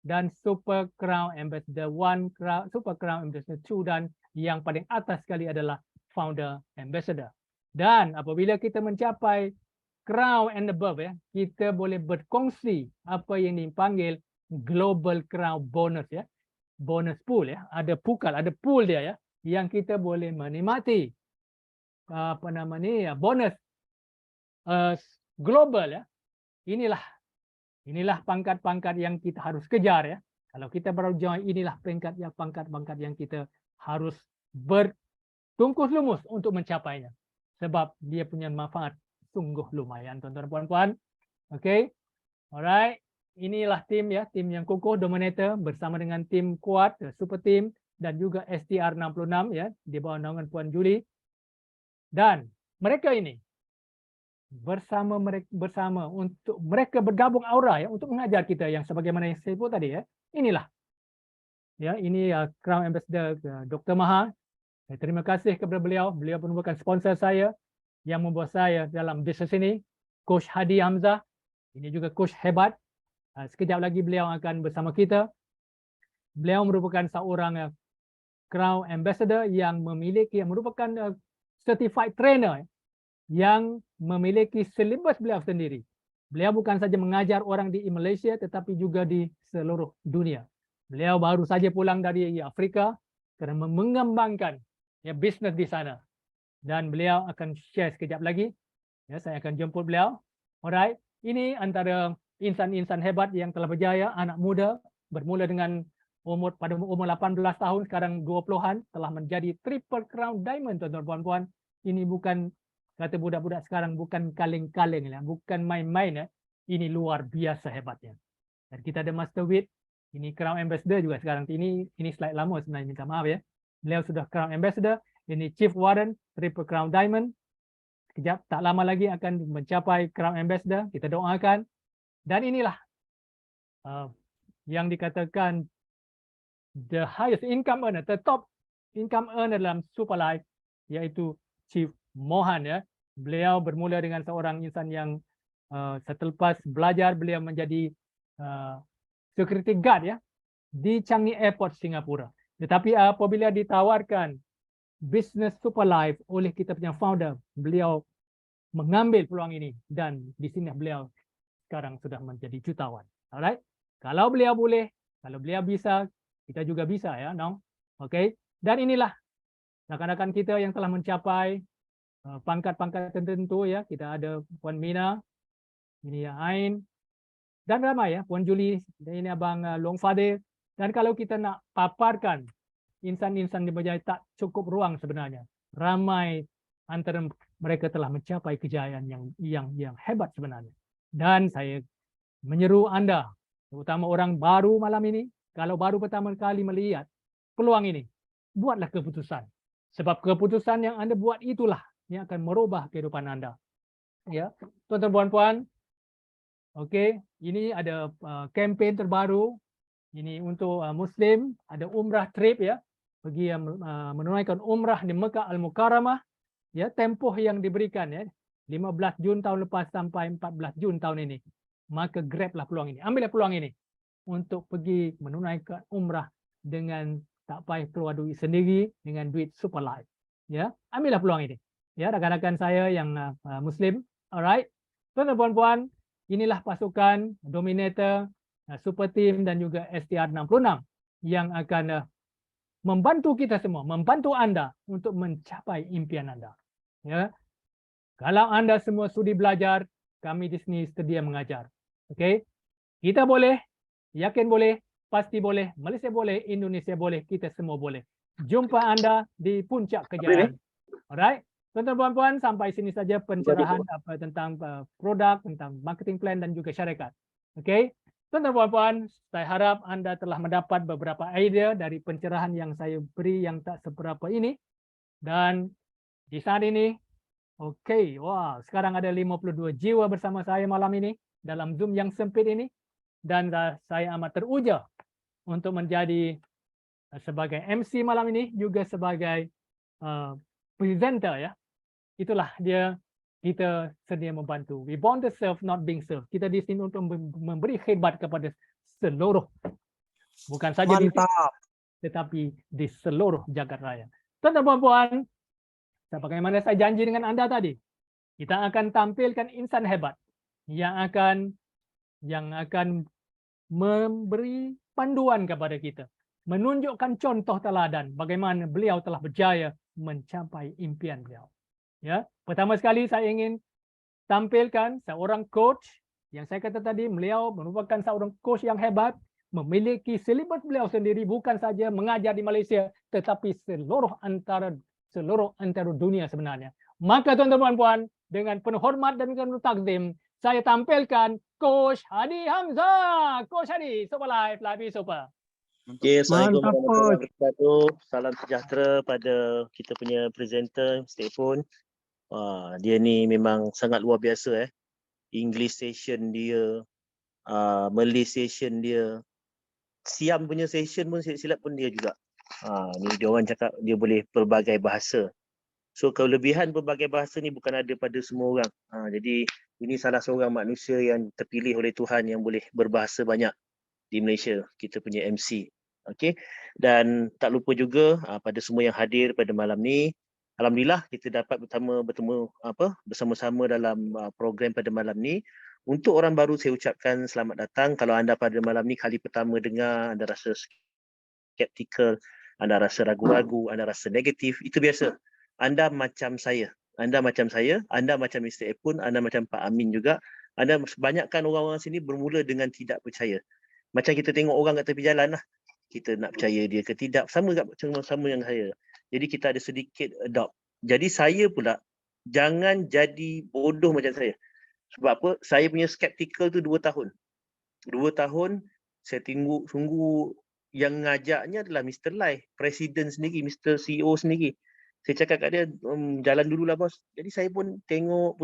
dan Super Crown Ambassador 1, Super Crown Ambassador 2, dan yang paling atas sekali adalah Founder Ambassador. Dan apabila kita mencapai Crown and above ya, kita boleh berkongsi apa yang dipanggil Global Crown Bonus ya. Bonus pool ya, ada pukal, ada pool dia ya, yang kita boleh menikmati apa nama ni ya, bonus global ya. Inilah pangkat-pangkat yang kita harus kejar ya. Kalau kita baru join, inilah pangkat-pangkat yang kita harus bertungkus lumus untuk mencapainya, sebab dia punya manfaat sungguh lumayan tuan-tuan dan puan-puan. Okey, alright. Inilah tim ya, tim yang kokoh, dominator, bersama dengan tim kuat, super team, dan juga STR 66 ya, di bawah naungan Puan Julie. Dan mereka ini bersama untuk mereka bergabung aura ya, untuk mengajar kita yang sebagaimana yang saya sebut tadi ya. Inilah ya, ini Crown Ambassador Dr. Maha. Terima kasih kepada beliau. Beliau merupakan sponsor saya yang membawa saya dalam bisnes ini. Coach Hadi Hamzah, ini juga coach hebat. Sekejap lagi beliau akan bersama kita. Beliau merupakan seorang Crown Ambassador yang merupakan certified trainer yang memiliki syllabus beliau sendiri. Beliau bukan saja mengajar orang di Malaysia tetapi juga di seluruh dunia. Beliau baru saja pulang dari Afrika kerana mengembangkan ya bisnes di sana. Dan beliau akan share sekejap lagi. Ya, saya akan jemput beliau. Alright, ini antara insan-insan hebat yang telah berjaya, anak muda, bermula dengan pada umur 18 tahun, sekarang 20-an, telah menjadi Triple Crown Diamond, tuan-tuan dan puan-puan. Ini bukan, kata budak-budak sekarang, bukan kaleng-kaleng, bukan main-main. Ya. Ini luar biasa hebatnya. Dan kita ada Master Wit, ini Crown Ambassador juga sekarang. Ini slide lama sebenarnya, minta maaf ya. Beliau sudah Crown Ambassador, ini Chief Warden, Triple Crown Diamond. Sekejap, tak lama lagi akan mencapai Crown Ambassador, kita doakan. Dan inilah yang dikatakan the highest income earner, the top income earner dalam Super Life, yaitu Chief Mohan ya. Beliau bermula dengan seorang insan yang selepas belajar beliau menjadi security guard ya di Changi Airport Singapura. Tetapi apabila ditawarkan business Super Life oleh kita punya founder, beliau mengambil peluang ini dan di sini beliau sekarang sudah menjadi jutawan. Alright. Kalau beliau boleh, kalau beliau bisa, kita juga bisa ya, no? Okey. Dan inilah rakan-rakan kita yang telah mencapai pangkat-pangkat tertentu ya. Kita ada Puan Mina, ini ya Ain, dan ramai ya, Puan Julie, dan ini Abang Long Fadil. Dan kalau kita nak paparkan insan-insan di Berjaya, tak cukup ruang sebenarnya. Ramai antara mereka telah mencapai kejayaan yang hebat sebenarnya. Dan saya menyeru Anda terutama orang baru malam ini, kalau baru pertama kali melihat peluang ini, buatlah keputusan. Sebab keputusan yang Anda buat itulah yang akan merubah kehidupan Anda. Ya, tuan-tuan puan-puan, okey, ini ada kempen terbaru. Ini untuk Muslim, ada umrah trip ya, pergi menunaikan umrah di Mekah Al-Mukarramah, ya, tempoh yang diberikan ya, 15 Jun tahun lepas sampai 14 Jun tahun ini. Maka grablah peluang ini, ambillah peluang ini untuk pergi menunaikan umrah dengan tak payah keluar duit sendiri, dengan duit super light. Ya, ambillah peluang ini. Ya, rakan-rakan saya yang Muslim, alright. Tuan-tuan puan-puan, inilah pasukan Dominator, Super Team dan juga STR 66 yang akan membantu kita semua, membantu Anda untuk mencapai impian Anda. Ya. Kalau Anda semua sudi belajar, kami di sini sedia mengajar. Okey? Kita boleh, yakin boleh, pasti boleh, Malaysia boleh, Indonesia boleh, kita semua boleh. Jumpa Anda di puncak kejayaan. Alright? Tuan-tuan puan-puan, sampai sini saja pencerahan tentang produk, tentang marketing plan dan juga syarikat. Okey? Tuan-tuan puan-puan, saya harap Anda telah mendapat beberapa idea dari pencerahan yang saya beri yang tak seberapa ini. Dan di saat ini, okey, wah, sekarang ada 52 jiwa bersama saya malam ini dalam Zoom yang sempit ini. Dan saya amat teruja untuk menjadi sebagai MC malam ini, juga sebagai presenter ya. Itulah dia, kita sedia membantu. We born to serve, not being served. Kita di sini untuk memberi khidmat kepada seluruh, bukan saja di sini, tetapi di seluruh jagat raya. Tuan-tuan puan-puan, sebagaimana saya janji dengan Anda tadi, kita akan tampilkan insan hebat yang akan memberi panduan kepada kita, menunjukkan contoh teladan bagaimana beliau telah berjaya mencapai impian beliau. Ya, pertama sekali saya ingin tampilkan seorang coach yang saya kata tadi, beliau merupakan seorang coach yang hebat, memiliki silibus beliau sendiri, bukan saja mengajar di Malaysia, tetapi seluruh antara dunia sebenarnya. Maka tuan-tuan puan-puan, dengan penuh hormat dan penuh takdim, saya tampilkan Coach Hadi Hamzah. Coach Hadi, super live super. Okay, Assalamualaikum warahmatullahi wabarakatuh. Salam sejahtera pada kita punya presenter, Stay Phone. Dia ni memang sangat luar biasa. English session dia, Malay session dia, Siam punya session pun silap pun dia juga. Ni dia orang cakap dia boleh pelbagai bahasa. So kelebihan pelbagai bahasa ni bukan ada pada semua orang. Jadi ini salah seorang manusia yang terpilih oleh Tuhan yang boleh berbahasa banyak di Malaysia, kita punya MC. Okey. Dan tak lupa juga pada semua yang hadir pada malam ni, alhamdulillah kita dapat bertemu bersama-sama dalam program pada malam ni. Untuk orang baru saya ucapkan selamat datang. Kalau anda pada malam ni kali pertama dengar, anda rasa skeptikal, anda rasa ragu-ragu, anda rasa negatif, itu biasa. Anda macam saya. Anda macam Mr. Epun, anda macam Pak Amin juga. Anda banyakkan orang-orang sini bermula dengan tidak percaya. Macam kita tengok orang kat tepi jalan lah. Kita nak percaya dia ke tidak. Sama yang saya. Jadi kita ada sedikit adopt. Jadi saya pula jangan jadi bodoh macam saya. Sebab apa? Saya punya skeptical tu 2 tahun. 2 tahun saya tunggu yang ngajaknya adalah Mr. Lai, Presiden sendiri, Mr. CEO sendiri. Saya cakap kat dia, jalan dululah bos. Jadi saya pun tengok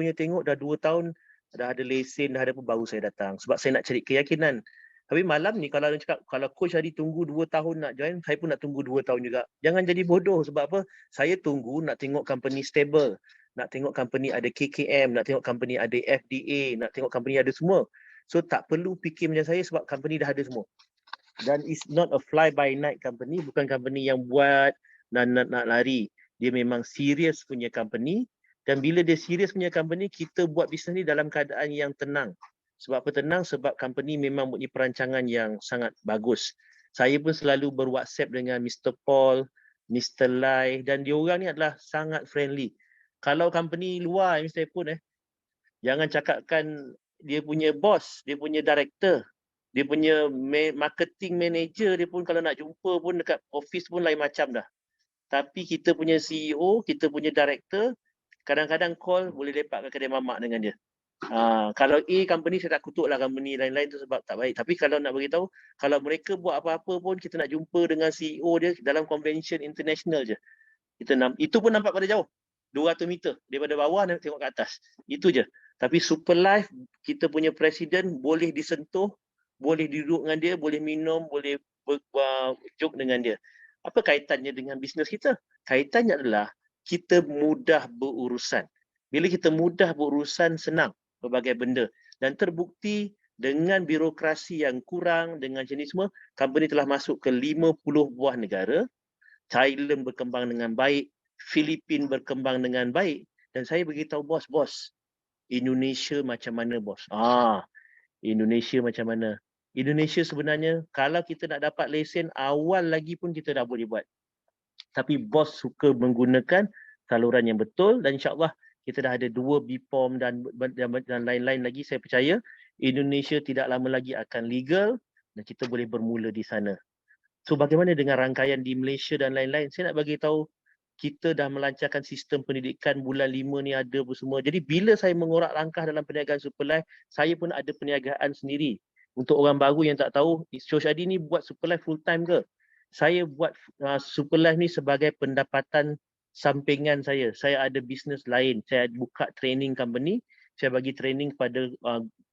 dah 2 tahun, dah ada lesen, dah ada apa, baru saya datang. Sebab saya nak cari keyakinan. Tapi malam ni kalau cakap, kalau coach Hadi tunggu 2 tahun nak join, saya pun nak tunggu 2 tahun juga. Jangan jadi bodoh. Sebab apa? Saya tunggu nak tengok company stable. Nak tengok company ada KKM, nak tengok company ada FDA, nak tengok company ada semua. So tak perlu fikir macam saya sebab company dah ada semua. Dan it's not a fly-by-night company, bukan company yang buat dan nak lari. Dia memang serius punya company. Dan bila dia serius punya company, kita buat bisnes ni dalam keadaan yang tenang. Sebab apa tenang? Sebab company memang punya perancangan yang sangat bagus. Saya pun selalu ber-WhatsApp dengan Mr. Paul, Mr. Lai, dan diorang ni adalah sangat friendly. Kalau company luar, Mr. Pun jangan cakapkan dia punya boss, dia punya director, dia punya marketing manager, dia pun kalau nak jumpa pun dekat office pun lain macam dah. Tapi kita punya CEO, kita punya director, kadang-kadang call boleh lepak ke kedai mamak dengan dia. Kalau A company saya tak kutuk lah company lain-lain tu sebab tak baik. Tapi kalau nak beritahu, kalau mereka buat apa-apa pun kita nak jumpa dengan CEO dia dalam convention international je. Itu pun nampak pada jauh. 200 meter daripada bawah nak tengok ke atas. Itu je. Tapi Super Life, kita punya presiden boleh disentuh, boleh duduk dengan dia, boleh minum, boleh joke dengan dia. Apa kaitannya dengan bisnes kita? Kaitannya adalah kita mudah berurusan. Bila kita mudah berurusan, senang pelbagai benda. Dan terbukti dengan birokrasi yang kurang, dengan jenis semua, company telah masuk ke 50 buah negara. Thailand berkembang dengan baik, Filipina berkembang dengan baik, dan saya beritahu bos, Indonesia macam mana bos? Indonesia macam mana? Indonesia sebenarnya kalau kita nak dapat lesen awal lagi pun kita dah boleh buat. Tapi bos suka menggunakan saluran yang betul dan insya-Allah kita dah ada 2 BPOM dan lain-lain lagi. Saya percaya Indonesia tidak lama lagi akan legal dan kita boleh bermula di sana. So bagaimana dengan rangkaian di Malaysia dan lain-lain? Saya nak bagi tahu kita dah melancarkan sistem pendidikan bulan 5 ni ada apa semua. Jadi bila saya mengorak langkah dalam perniagaan Super Life, saya pun ada perniagaan sendiri. Untuk orang baru yang tak tahu, Coach Adi ni buat Super Life full time ke? Saya buat Super Life ni sebagai pendapatan sampingan saya. Saya ada bisnes lain. Saya buka training company. Saya bagi training kepada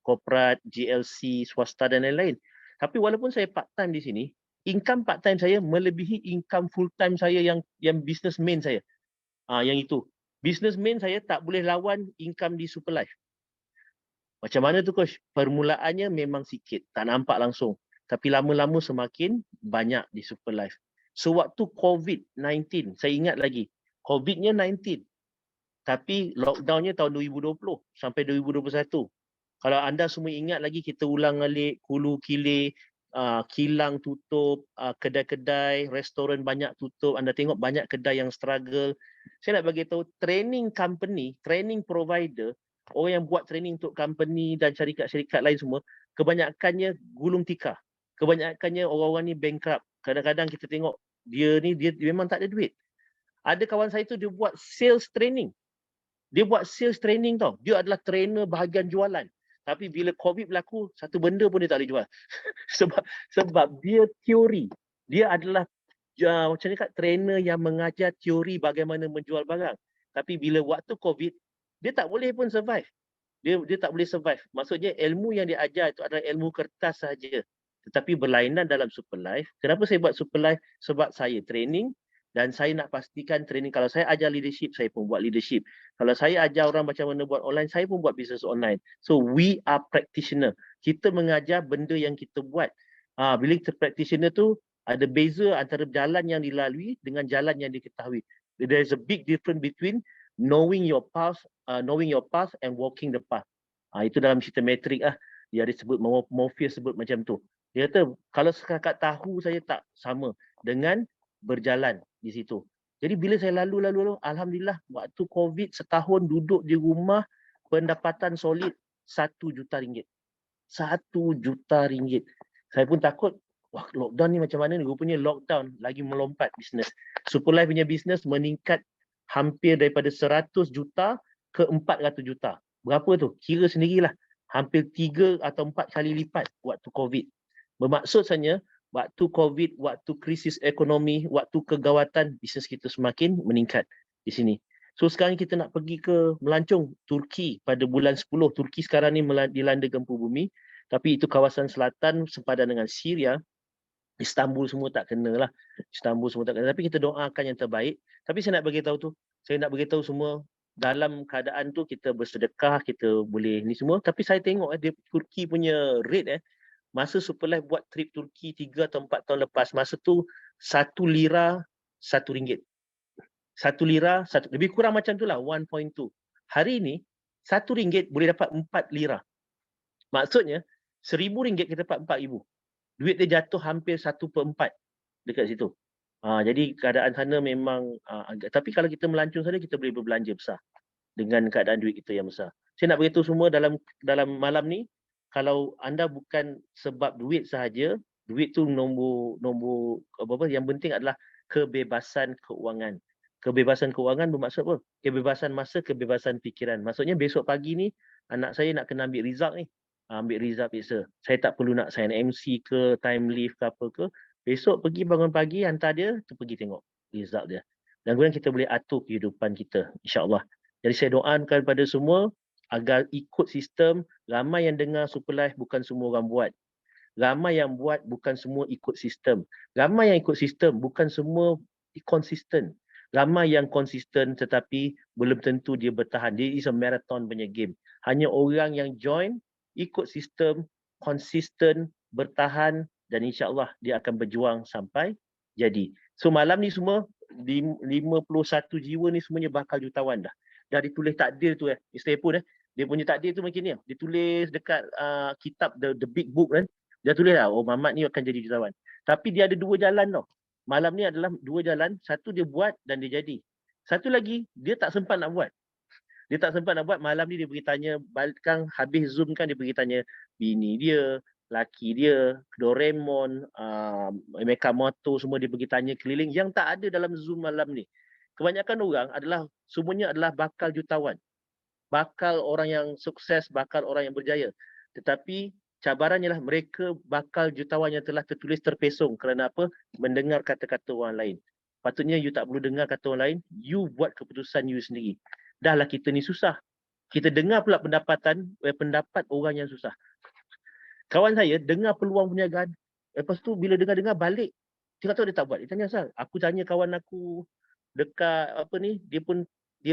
korporat, GLC, swasta dan lain-lain. Tapi walaupun saya part time di sini, income part time saya melebihi income full time saya yang business main saya. Yang itu. Business main saya tak boleh lawan income di Super Life. Macam mana tu coach? Permulaannya memang sikit, tak nampak langsung. Tapi lama-lama semakin banyak di Super Life. Sewaktu COVID-19, saya ingat lagi. COVID-nya 19. Tapi lockdownnya tahun 2020 sampai 2021. Kalau anda semua ingat lagi, kita ulang alik, Hulu Kilir, kilang tutup, kedai-kedai, restoran banyak tutup. Anda tengok banyak kedai yang struggle. Saya nak bagi tahu training company, training provider, orang yang buat training untuk company dan syarikat-syarikat lain semua, kebanyakannya gulung tikar. Kebanyakannya orang-orang ni bankrupt. Kadang-kadang kita tengok dia memang tak ada duit. Ada kawan saya tu dia buat sales training. Dia buat sales training tau. Dia adalah trainer bahagian jualan. Tapi bila COVID berlaku, satu benda pun dia tak boleh jual. sebab dia teori. Dia adalah macam ni kat, trainer yang mengajar teori bagaimana menjual barang. Tapi bila waktu COVID, dia tak boleh pun survive. Dia tak boleh survive. Maksudnya ilmu yang dia ajar itu adalah ilmu kertas sahaja. Tetapi berlainan dalam Super Life. Kenapa saya buat Super Life? Sebab saya training dan saya nak pastikan training. Kalau saya ajar leadership, saya pun buat leadership. Kalau saya ajar orang macam mana buat online, saya pun buat business online. So we are practitioner. Kita mengajar benda yang kita buat. Bila kita practitioner tu, ada beza antara jalan yang dilalui dengan jalan yang diketahui. There is a big difference between knowing your path and walking the path. Itu dalam cerita metrik dia ada sebut, Morpheus sebut macam tu. Dia kata kalau setakat tahu saya tak sama dengan berjalan di situ. Jadi bila saya lalu, alhamdulillah waktu COVID setahun duduk di rumah, pendapatan solid RM1 juta. RM1 juta. Saya pun takut, wah lockdown ni macam mana ni? Rupanya lockdown lagi melompat bisnes. Super Life punya bisnes meningkat hampir daripada 100 juta ke 400 juta. Berapa tu? Kira sendirilah. Hampir 3 atau 4 kali lipat waktu COVID. Bermaksudnya waktu COVID, waktu krisis ekonomi, waktu kegawatan, bisnes kita semakin meningkat di sini. So sekarang kita nak pergi ke melancong Turki pada bulan 10. Turki sekarang ni dilanda gempa bumi. Tapi itu kawasan selatan sepadan dengan Syria. Istanbul semua tak kena lah. Tapi kita doakan yang terbaik. Tapi saya nak beritahu semua dalam keadaan tu kita bersedekah, kita boleh ni semua. Tapi saya tengok dia Turki punya rate masa Super Life buat trip Turki 3 atau 4 tahun lepas, masa tu 1 lira RM1. 1 lira, lebih kurang macam tu lah, 1.2. Hari ni, RM1 boleh dapat 4 lira. Maksudnya, RM1,000 kita dapat RM4,000. Duit dia jatuh hampir 1/4 dekat situ. Jadi keadaan sana memang tapi kalau kita melancong sana, kita boleh berbelanja besar dengan keadaan duit kita yang besar. Saya nak beritahu semua dalam malam ni, kalau anda bukan sebab duit sahaja, duit tu nombor apa, yang penting adalah kebebasan keuangan. Kebebasan keuangan bermaksud apa? Kebebasan masa, kebebasan fikiran. Maksudnya besok pagi ni anak saya nak kena ambil result ni. Ambil result biasa. Saya tak perlu nak sign MC ke, time leave ke apa ke. Besok pergi bangun pagi, hantar dia, tu pergi tengok result dia. Dan kemudian kita boleh atur kehidupan kita, insyaAllah. Jadi saya doakan pada semua agar ikut sistem. Ramai yang dengar Super Life bukan semua orang buat. Ramai yang buat bukan semua ikut sistem. Ramai yang ikut sistem bukan semua konsisten. Ramai yang konsisten tetapi belum tentu dia bertahan. Dia is a marathon punya game. Hanya orang yang join, ikut sistem, konsisten, bertahan dan insya-Allah dia akan berjuang sampai jadi. So malam ni semua 51 jiwa ni semuanya bakal jutawan dah. Dah ditulis takdir tu Mr. Epun dia punya takdir tu macam ni. Dia tulis dekat kitab the big book kan. Dia tulis lah, oh Mamat ni akan jadi jutawan. Tapi dia ada dua jalan tau. Malam ni adalah dua jalan. Satu dia buat dan dia jadi. Satu lagi, dia tak sempat nak buat. Dia tak sempat nak buat. Malam ni dia pergi tanya, kan habis Zoom kan dia pergi tanya bini dia, laki dia, Doraemon, Mekamoto semua dia pergi tanya keliling yang tak ada dalam Zoom malam ni. Kebanyakan orang semuanya adalah bakal jutawan. Bakal orang yang sukses, bakal orang yang berjaya. Tetapi cabarannya lah mereka bakal jutawan yang telah tertulis terpesong kerana apa? Mendengar kata-kata orang lain. Patutnya you tak perlu dengar kata orang lain, you buat keputusan you sendiri. Dahlah kita ni susah. Kita dengar pula pendapat orang yang susah. Kawan saya dengar peluang perniagaan, lepas tu bila dengar-dengar balik, dia kata dia tak buat. Dia tanya asal. Aku tanya kawan aku dekat apa ni, dia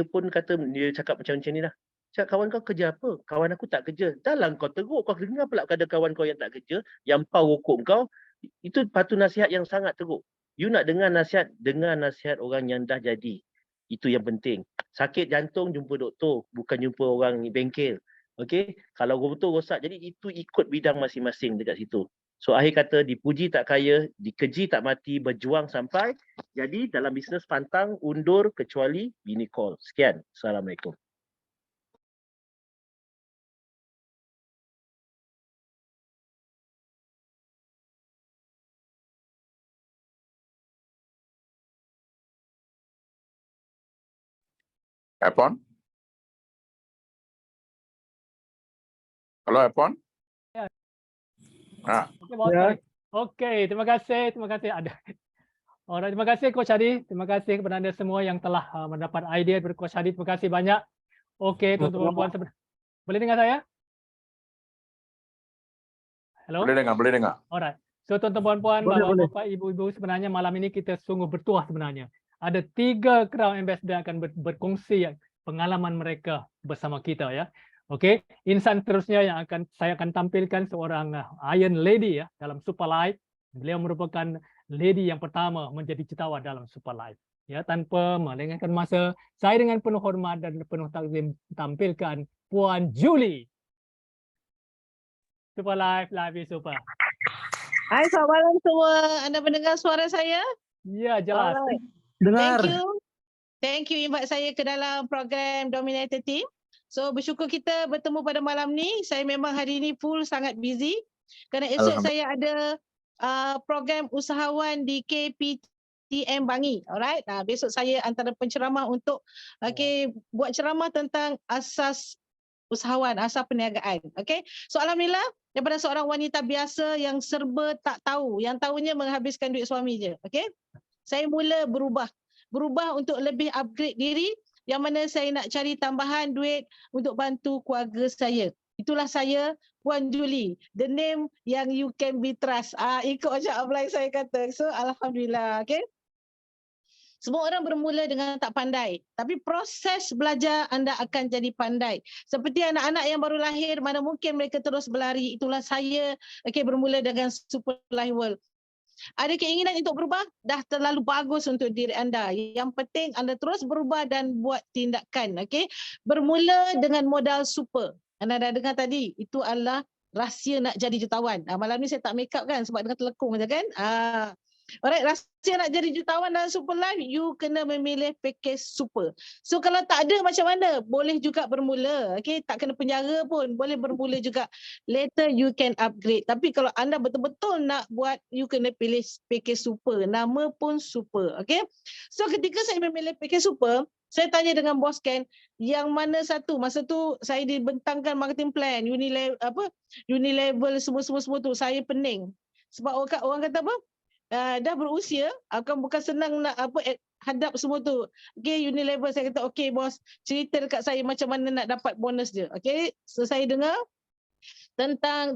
pun kata dia cakap macam ni lah. Cakap kawan kau kerja apa? Kawan aku tak kerja. Dahlah kau teruk, kau dengar pula ada kawan kau yang tak kerja, yang pau rokok kau, itu patut nasihat yang sangat teruk. You nak dengar nasihat orang yang dah jadi. Itu yang penting. Sakit jantung jumpa doktor, bukan jumpa orang bengkel. Okey, kalau betul rosak, jadi itu ikut bidang masing-masing dekat situ. So akhir kata dipuji tak kaya, dikeji tak mati, berjuang sampai. Jadi dalam bisnes pantang undur kecuali bini call. Sekian. Assalamualaikum. Epon? Halo Epon? Ya. Ah, Okey, bos. Okey, terima kasih. Ada. Alright, terima kasih Coach Hadi. Terima kasih kepada anda semua yang telah mendapat idea dari Coach Hadi. Terima kasih banyak. Okey, tuan-tuan dan puan, boleh dengar saya? Hello? boleh dengar. Alright. So tuan-tuan dan puan, bapak-bapak, ibu-ibu, sebenarnya malam ini kita sungguh bertuah sebenarnya. Ada 3 Crown Ambassador akan berkongsi pengalaman mereka bersama kita ya. Okey, insan terusnya yang saya akan tampilkan seorang Iron Lady ya dalam Super Life. Beliau merupakan lady yang pertama menjadi jutawan dalam Super Life. Ya, tanpa melengahkan masa, saya dengan penuh hormat dan penuh takzim tampilkan Puan Julie. Super Life, Live is Super. Hai, selamat malam semua. Anda mendengar suara saya? Ya, jelas. Alright. Dengar. Thank you invite saya ke dalam program Dominator Team. So bersyukur kita bertemu pada malam ni. Saya memang hari ni full sangat busy kerana esok saya ada program usahawan di KPTM Bangi. Alright. Besok saya antara penceramah untuk buat ceramah tentang asas usahawan, asas perniagaan. Okey. So alhamdulillah daripada seorang wanita biasa yang serba tak tahu, yang tahunya menghabiskan duit suami je. Okey. Saya mula berubah untuk lebih upgrade diri, yang mana saya nak cari tambahan duit untuk bantu keluarga saya. Itulah saya, Puan Julie. The name yang you can be trust. Ikut macam upline saya kata. So alhamdulillah, okay. Semua orang bermula dengan tak pandai, tapi proses belajar anda akan jadi pandai. Seperti anak-anak yang baru lahir, mana mungkin mereka terus berlari. Itulah saya, bermula dengan Super Life World. Ada keinginan untuk berubah, dah terlalu bagus untuk diri anda. Yang penting anda terus berubah dan buat tindakan. Bermula dengan modal super. Anda dah dengar tadi, itu adalah rahsia nak jadi jutawan. Malam ni saya tak make up kan sebab dengan telekung je kan. Alright, rasa nak jadi jutawan dalam Super Life, you kena memilih package super. So kalau tak ada macam mana? Boleh juga bermula. Okay, tak kena penjara pun. Boleh bermula juga. Later you can upgrade. Tapi kalau anda betul-betul nak buat, you kena pilih package super. Nama pun super. Okay. So ketika saya memilih package super, saya tanya dengan bos Ken, yang mana satu? Masa tu saya dibentangkan marketing plan, Unilevel semua tu. Saya pening. Sebab orang kata apa? Dah berusia, bukan senang nak hadap semua tu. Okay, Unilever, saya kata okay bos, cerita dekat saya macam mana nak dapat bonus dia. Okay, so saya dengar tentang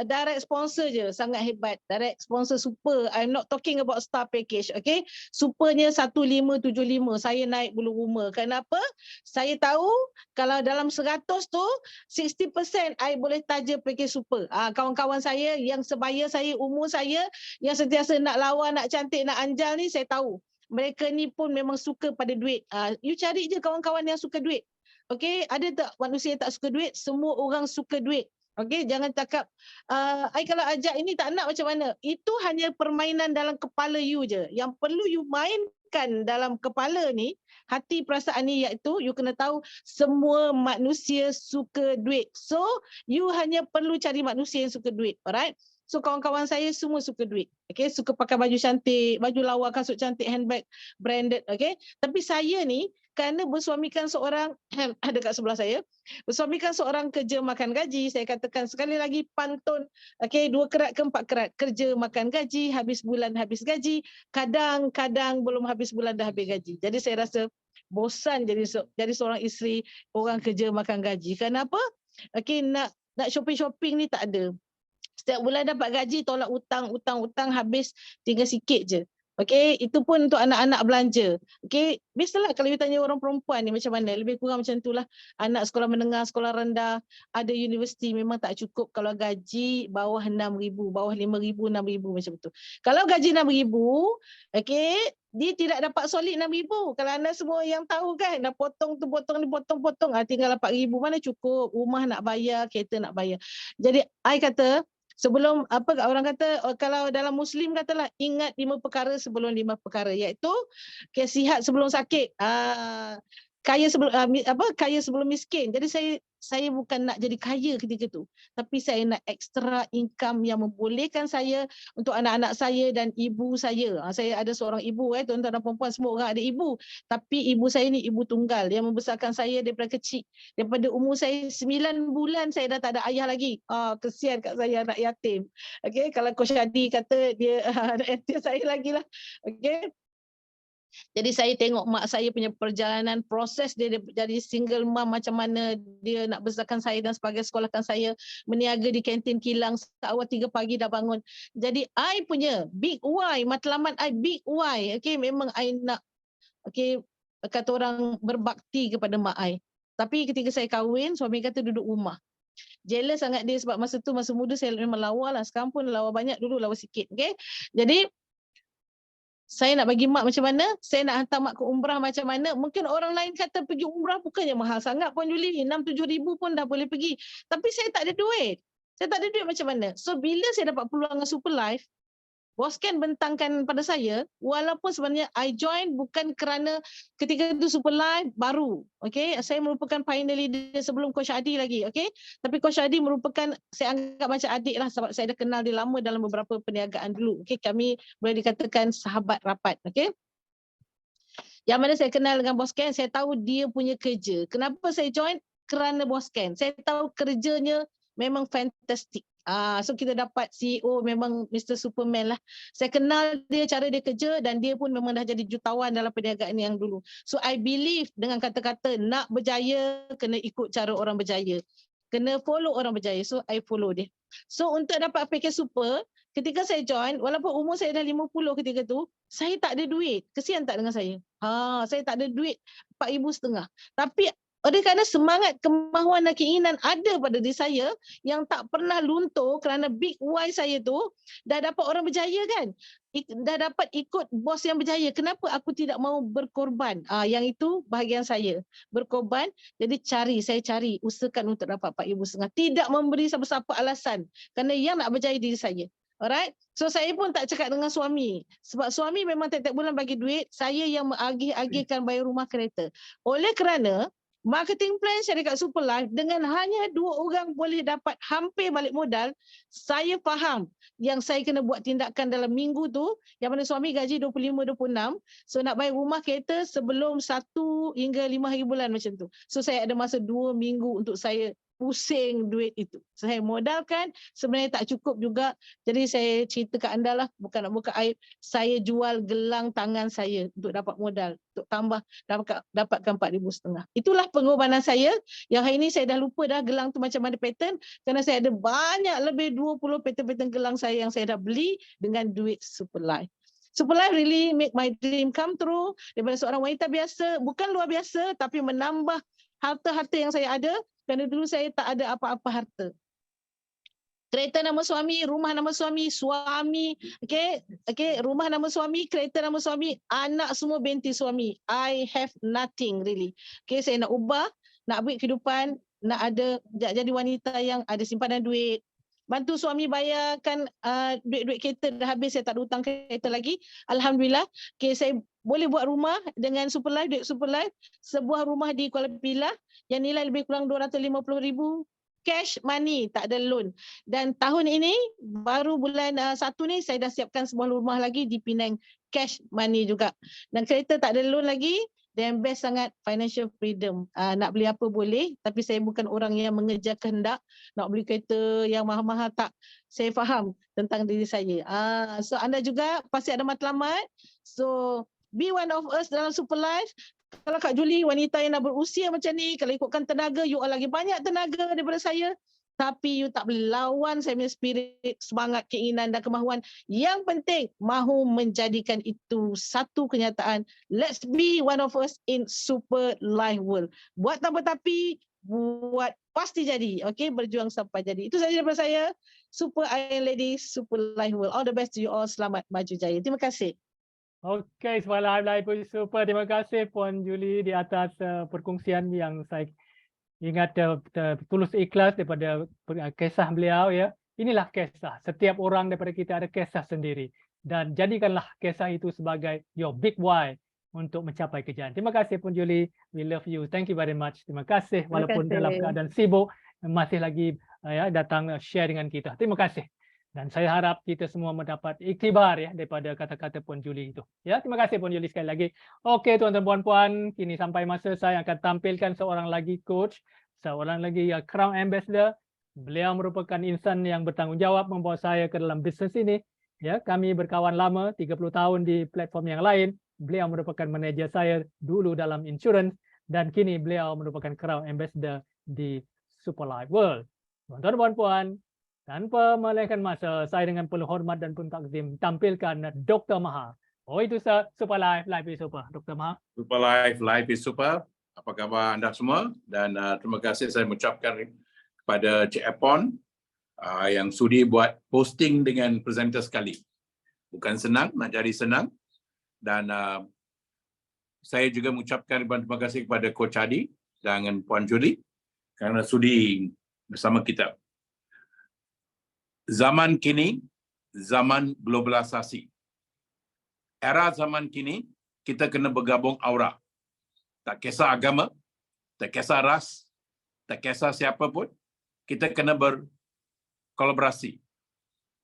direct sponsor je, sangat hebat. Direct sponsor super. I'm not talking about star package. Okay, supernya 1575. Saya naik bulu rumah. Kenapa? Saya tahu kalau dalam 100 tu 60% I boleh taja package super. Kawan-kawan saya yang sebaya saya, umur saya, yang sentiasa nak lawa, nak cantik, nak anjal ni, saya tahu mereka ni pun memang suka pada duit. You cari je kawan-kawan yang suka duit. Okay, ada tak manusia yang tak suka duit? Semua orang suka duit. Okay, jangan cakap, I kalau ajak ini tak nak macam mana. Itu hanya permainan dalam kepala you je. Yang perlu you mainkan dalam kepala ni, hati perasaan ni, iaitu you kena tahu semua manusia suka duit. So, you hanya perlu cari manusia yang suka duit. Alright? So kawan-kawan saya semua suka duit. Okay, suka pakai baju cantik, baju lawa, kasut cantik, handbag branded. Okay, tapi saya ni kerana bersuamikan seorang ada kat sebelah saya, bersuamikan seorang kerja makan gaji, saya katakan sekali lagi pantun. Okay, 2 kerat ke 4 kerat, kerja makan gaji, habis bulan habis gaji, kadang-kadang belum habis bulan dah habis gaji. Jadi saya rasa bosan jadi seorang isteri orang kerja makan gaji. Kenapa? Okay, nak shopping-shopping ni tak ada. Setiap bulan dapat gaji, tolak hutang, habis tinggal sikit je. Okey, itu pun untuk anak-anak belanja. Okey, biasalah kalau you tanya orang perempuan ni macam mana, lebih kurang macam itulah. Anak sekolah menengah, sekolah rendah, ada universiti memang tak cukup kalau gaji bawah 6,000, bawah 5,000, 6,000 macam tu. Kalau gaji 6,000, okey, dia tidak dapat solid 6,000. Kalau anda semua yang tahu kan, dah potong tu, potong ni, potong, tinggal 4,000, mana cukup, rumah nak bayar, kereta nak bayar. Jadi, I kata, sebelum orang kata, kalau dalam Muslim katalah, ingat 5 perkara sebelum 5 perkara, iaitu sihat sebelum sakit, kaya sebelum miskin. Jadi saya bukan nak jadi kaya ketika tu, tapi saya nak extra income yang membolehkan saya untuk anak-anak saya dan ibu saya. Saya ada seorang ibu, tuan-tuan dan puan-puan, semua orang ada ibu, tapi ibu saya ni ibu tunggal yang membesarkan saya daripada kecil. Daripada umur saya 9 bulan saya dah tak ada ayah lagi. Kesian kat saya, anak yatim. Okey, kalau Coach Adi kata dia dia saya lagi lah. Okey. Jadi saya tengok mak saya punya perjalanan, proses dia jadi single mom, macam mana dia nak besarkan saya dan sebagainya, sekolahkan saya, meniaga di kantin kilang, awal 3 pagi dah bangun. Jadi I punya big why, matlamat I big why. Okay, memang I nak, okay, kata orang berbakti kepada mak I. Tapi ketika saya kahwin, suami kata duduk rumah. Jealous sangat dia sebab masa tu, masa muda saya memang lawa lah. Sekarang pun lawa banyak, dulu lawa sikit. Okay, jadi saya nak bagi mak macam mana, saya nak hantar mak ke umrah macam mana. Mungkin orang lain kata pergi umrah bukannya mahal sangat pun Juli, 6-7 ribu pun dah boleh pergi. Tapi saya tak ada duit. Saya tak ada duit macam mana. So bila saya dapat peluang dengan Super Life, bos Ken bentangkan pada saya, walaupun sebenarnya I join bukan kerana ketika itu Super Life baru. Okay, saya merupakan pioneer leader sebelum Coach Adi lagi. Okay, tapi Coach Adi merupakan, saya anggap macam adik lah sebab saya dah kenal dia lama dalam beberapa perniagaan dulu. Okay, kami boleh dikatakan sahabat rapat. Okay, yang mana saya kenal dengan bos Ken, saya tahu dia punya kerja. Kenapa saya join? Kerana bos Ken. Saya tahu kerjanya memang fantastik. So kita dapat CEO memang Mr. Superman lah. Saya kenal dia, cara dia kerja, dan dia pun memang dah jadi jutawan dalam perniagaan yang dulu. So I believe dengan kata-kata nak berjaya, kena ikut cara orang berjaya. Kena follow orang berjaya. So I follow dia. So untuk dapat package super, ketika saya join, walaupun umur saya dah 50 ketika tu, saya tak ada duit. Kesian tak dengan saya? Saya tak ada duit 4,500. Tapi oleh kerana semangat, kemahuan dan keinginan ada pada diri saya yang tak pernah luntur kerana big why saya tu dah dapat orang berjaya kan. Dah dapat ikut bos yang berjaya. Kenapa aku tidak mau berkorban? Yang itu bahagian saya. Berkorban, jadi saya cari, usahakan untuk dapat 4,500. Tidak memberi siapa-siapa alasan. Kerana yang nak berjaya diri saya. Alright. So saya pun tak cakap dengan suami. Sebab suami memang tiap-tiap bulan bagi duit, saya yang mengagih-agihkan bayar rumah kereta. Oleh kerana marketing plan syarikat Superlife dengan hanya 2 orang boleh dapat hampir balik modal, saya faham yang saya kena buat tindakan dalam minggu tu, yang mana suami gaji 25-26, so nak bayar rumah kereta sebelum 1 hingga 5 hari bulan macam tu. So saya ada masa 2 minggu untuk saya pusing duit itu. Saya modalkan, sebenarnya tak cukup juga. Jadi saya cerita ke anda lah, bukan nak buka aib. Saya jual gelang tangan saya untuk dapat modal, untuk tambah dapatkan 4,500. Itulah pengorbanan saya, yang hari ini saya dah lupa dah gelang tu macam mana pattern, kerana saya ada banyak lebih 20 pattern-pattern gelang saya yang saya dah beli dengan duit Superlife. Superlife really make my dream come true. Daripada seorang wanita biasa, bukan luar biasa, tapi menambah harta-harta yang saya ada, kerana dulu saya tak ada apa-apa harta. Kereta nama suami, rumah nama suami, rumah nama suami, kereta nama suami, anak semua binti suami. I have nothing really. Saya nak ubah, nak ambil kehidupan, nak ada jadi wanita yang ada simpanan duit. Bantu suami bayarkan duit-duit kereta dah habis, saya tak ada hutang kereta lagi. Alhamdulillah, saya boleh buat rumah dengan Superlife, duit Superlife, sebuah rumah di Kuala Pilah yang nilai lebih kurang 250,000 cash money, tak ada loan. Dan tahun ini, baru bulan 1 ni, saya dah siapkan sebuah rumah lagi di Penang, cash money juga. Dan kereta tak ada loan lagi, dan best sangat financial freedom. Nak beli apa boleh, tapi saya bukan orang yang mengejar kehendak, nak beli kereta yang mahal-mahal, tak. Saya faham tentang diri saya. So anda juga pasti ada matlamat. So be one of us dalam Superlife. Kalau Kak Julie wanita yang dah berusia macam ni, kalau ikutkan tenaga, you all lagi banyak tenaga daripada saya. Tapi you tak boleh lawan saya punya spirit, semangat, keinginan dan kemahuan. Yang penting, mahu menjadikan itu satu kenyataan. Let's be one of us in Superlife world. Buat tanpa tapi, buat pasti jadi. Okay, berjuang sampai jadi. Itu saja daripada saya. Super Iron Lady, Superlife world. All the best to you all. Selamat maju jaya. Terima kasih. Okey, semalam live puji super. Terima kasih Puan Julie di atas perkongsian yang saya ingat tulus ikhlas daripada kisah beliau ya. Inilah kisah. Setiap orang daripada kita ada kisah sendiri, dan jadikanlah kisah itu sebagai your big why untuk mencapai kejayaan. Terima kasih Puan Julie. We love you. Thank you very much. Terima kasih walaupun dalam keadaan sibuk masih lagi datang share dengan kita. Terima kasih. Dan saya harap kita semua mendapat iktibar ya daripada kata-kata Puan Julie itu. Ya, terima kasih Puan Julie sekali lagi. Okey tuan-tuan puan-puan, kini sampai masa saya akan tampilkan seorang lagi coach, seorang lagi Crown Ambassador. Beliau merupakan insan yang bertanggungjawab membawa saya ke dalam bisnes ini. Ya, kami berkawan lama, 30 tahun di platform yang lain. Beliau merupakan manajer saya dulu dalam insurance, dan kini beliau merupakan Crown Ambassador di Superlife World. Tuan-tuan puan-puan, tanpa melengahkan masa, saya dengan penuh hormat dan pun takzim tampilkan Dr. Maha. Oh itu Superlife, Life is Super. Dr. Maha. Superlife, Life is Super. Apa khabar anda semua? Dan terima kasih saya mengucapkan kepada Cik Epon yang sudi buat posting dengan presenter sekali. Bukan senang, nak jadi senang. Dan saya juga mengucapkan terima kasih kepada Coach Adi dan Puan Julie kerana sudi bersama kita. Zaman kini, zaman globalisasi. Era zaman kini, kita kena bergabung aura. Tak kisah agama, tak kisah ras, tak kisah siapa pun, kita kena berkolaborasi.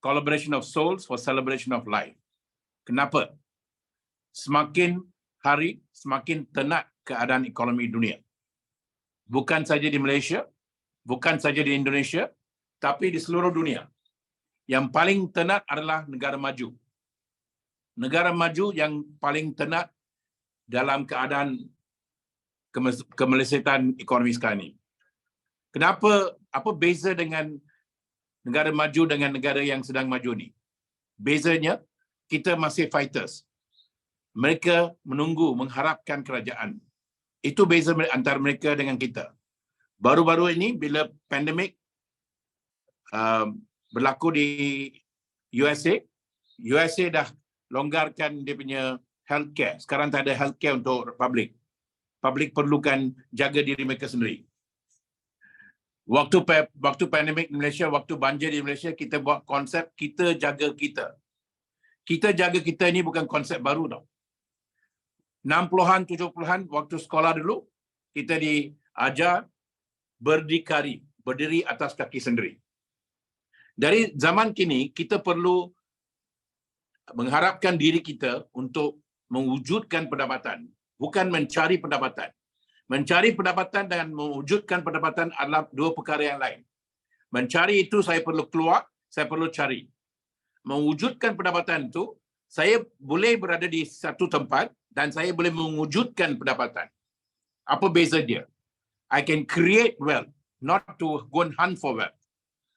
Collaboration of souls for celebration of life. Kenapa? Semakin hari, semakin tenat keadaan ekonomi dunia. Bukan saja di Malaysia, bukan saja di Indonesia, tapi di seluruh dunia. Yang paling tenat adalah negara maju. Negara maju yang paling tenat dalam keadaan kemelesetan ekonomi sekarang ini. Kenapa? Apa beza dengan negara maju dengan negara yang sedang maju ni? Bezanya, kita masih fighters. Mereka menunggu, mengharapkan kerajaan. Itu beza antara mereka dengan kita. Baru-baru ini bila pandemik berlaku di USA dah longgarkan dia punya healthcare. Sekarang tak ada healthcare untuk public. Public perlukan jaga diri mereka sendiri. Waktu pandemik di Malaysia, waktu banjir di Malaysia, kita buat konsep kita jaga kita. Kita jaga kita ini bukan konsep baru tau. 60-an, 70-an waktu sekolah dulu, kita diajar berdikari, berdiri atas kaki sendiri. Dari zaman kini, kita perlu mengharapkan diri kita untuk mewujudkan pendapatan, bukan mencari pendapatan. Mencari pendapatan dan mewujudkan pendapatan adalah dua perkara yang lain. Mencari itu saya perlu keluar, saya perlu cari. Mewujudkan pendapatan itu, saya boleh berada di satu tempat dan saya boleh mewujudkan pendapatan. Apa beza dia? I can create wealth, not to go and hunt for wealth.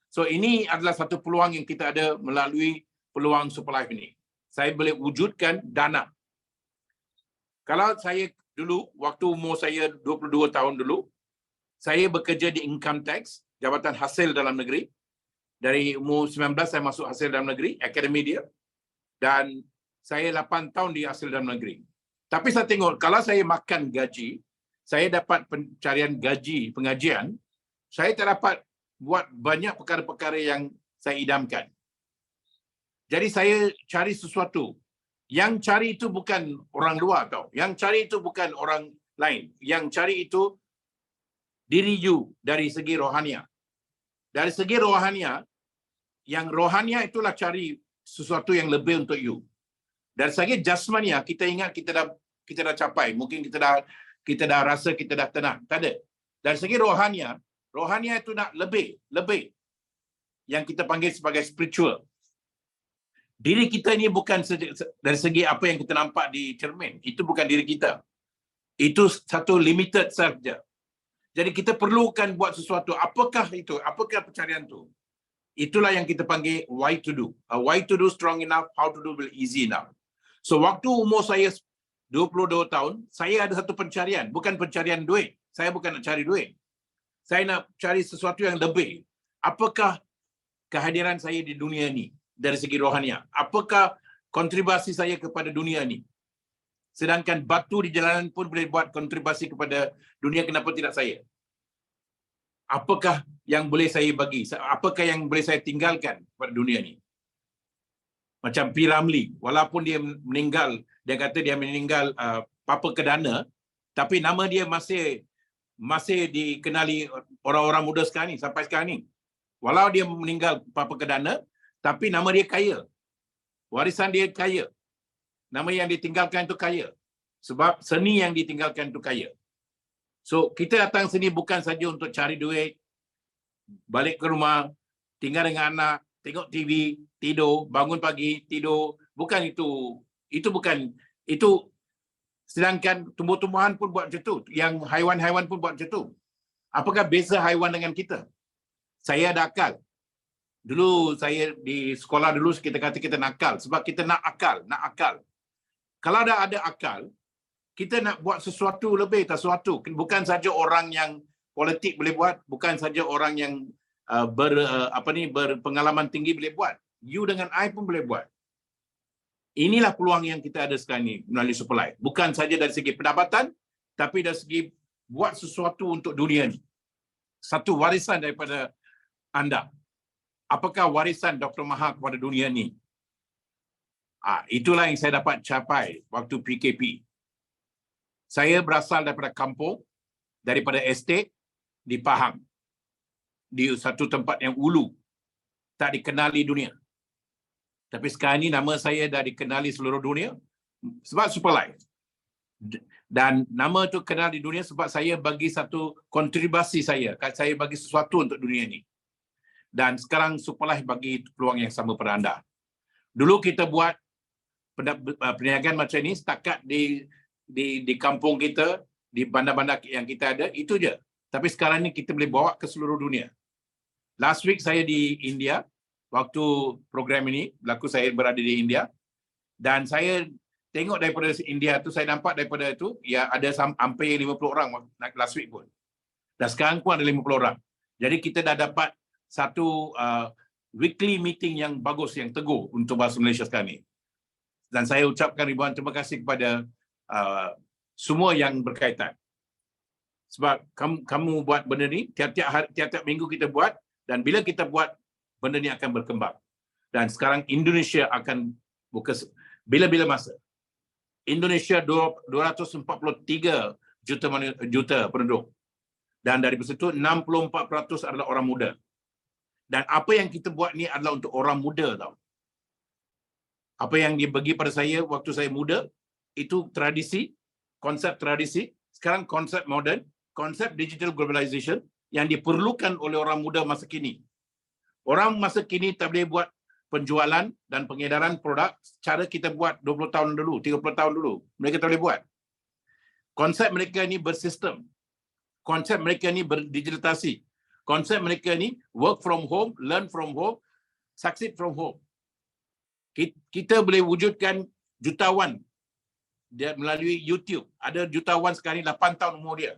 So ini adalah satu peluang yang kita ada melalui peluang Superlife ini. Saya boleh wujudkan dana. Kalau saya dulu, waktu umur saya 22 tahun dulu, saya bekerja di Income Tax, Jabatan Hasil Dalam Negeri. Dari umur 19 saya masuk Hasil Dalam Negeri, akademi dia. Dan saya 8 tahun di Hasil Dalam Negeri. Tapi saya tengok, kalau saya makan gaji, saya dapat pencarian gaji, pengajian, saya tak dapat buat banyak perkara-perkara yang saya idamkan. Jadi saya cari sesuatu. Yang cari itu bukan orang luar tau. Yang cari itu bukan orang lain. Yang cari itu diri you dari segi rohania. Dari segi rohania, yang rohania itulah cari sesuatu yang lebih untuk you. Dari segi jasmania, kita ingat kita dah capai. Mungkin kita dah rasa kita dah tenang. Tak ada. Dari segi rohania itu nak lebih. Yang kita panggil sebagai spiritual. Diri kita ini bukan dari segi apa yang kita nampak di cermin. Itu bukan diri kita. Itu satu limited self je. Jadi kita perlukan buat sesuatu. Apakah itu? Apakah pencarian itu? Itulah yang kita panggil why to do. Why to do strong enough, how to do will easy enough. So waktu umur saya 22 tahun, saya ada satu pencarian. Bukan pencarian duit. Saya bukan nak cari duit. Saya nak cari sesuatu yang lebih. Apakah kehadiran saya di dunia ini? Dari segi rohania. Apakah kontribusi saya kepada dunia ini? Sedangkan batu di jalanan pun boleh buat kontribusi kepada dunia, kenapa tidak saya? Apakah yang boleh saya bagi? Apakah yang boleh saya tinggalkan kepada dunia ini? Macam P. Ramlee, walaupun dia meninggal, dia kata dia meninggal Papa Kedana, tapi nama dia masih dikenali orang-orang muda sekarang ni, sampai sekarang ni. Walau dia meninggal Papa Kedana, tapi nama dia kaya. Warisan dia kaya. Nama yang ditinggalkan itu kaya. Sebab seni yang ditinggalkan itu kaya. So, kita datang sini bukan saja untuk cari duit, balik ke rumah, tinggal dengan anak, tengok TV, tidur, bangun pagi, tidur. Bukan itu. Itu bukan. Itu sedangkan tumbuh-tumbuhan pun buat macam tu. Yang haiwan-haiwan pun buat macam tu. Apakah beza haiwan dengan kita? Saya ada akal. Dulu saya di sekolah dulu kita kata kita nakal sebab kita nak akal. Kalau ada akal, kita nak buat sesuatu lebih tak sesuatu. Bukan saja orang yang politik boleh buat, bukan saja orang yang berpengalaman tinggi boleh buat. You dengan I pun boleh buat. Inilah peluang yang kita ada sekarang ni melalui Superlife. Bukan saja dari segi pendapatan, tapi dari segi buat sesuatu untuk dunia ni. Satu warisan daripada anda. Apakah warisan Dr. Maha kepada dunia ni? Itulah yang saya dapat capai waktu PKP. Saya berasal daripada kampung, daripada estate di Pahang. Di satu tempat yang ulu. Tak dikenali dunia. Tapi sekarang ni nama saya dah dikenali seluruh dunia sebab Superlife. Dan nama tu kenal di dunia sebab saya bagi satu kontribusi saya. Saya bagi sesuatu untuk dunia ni. Dan sekarang Superlife bagi peluang yang sama pada anda. Dulu kita buat perniagaan macam ini setakat di kampung kita, di bandar-bandar yang kita ada, itu je. Tapi sekarang ni kita boleh bawa ke seluruh dunia. Last week saya di India, waktu program ini, berlaku saya berada di India. Dan saya tengok daripada India tu, saya nampak daripada itu, ya ada hampir 50 orang last week pun. Dan sekarang pun ada 50 orang. Jadi kita dah dapat satu weekly meeting yang bagus, yang teguh untuk bahasa Malaysia sekarang ni. Dan saya ucapkan ribuan terima kasih kepada semua yang berkaitan. Sebab kamu buat benda ni, tiap-tiap minggu kita buat, dan bila kita buat, benda ni akan berkembang. Dan sekarang Indonesia akan buka bila-bila masa. Indonesia 243 juta penduduk. Dan dari situ 64% adalah orang muda. Dan apa yang kita buat ni adalah untuk orang muda tau. Apa yang dibagi pada saya waktu saya muda, itu tradisi, konsep tradisi, sekarang konsep moden, konsep digital globalization yang diperlukan oleh orang muda masa kini. Orang masa kini tak boleh buat penjualan dan pengedaran produk cara kita buat 20 tahun dulu, 30 tahun dulu. Mereka tak boleh buat. Konsep mereka ni bersistem. Konsep mereka ni berdigitalisasi. Konsep mereka ni work from home, learn from home, succeed from home. Kita boleh wujudkan jutawan dia melalui YouTube. Ada jutawan sekarang ni 8 tahun umur dia.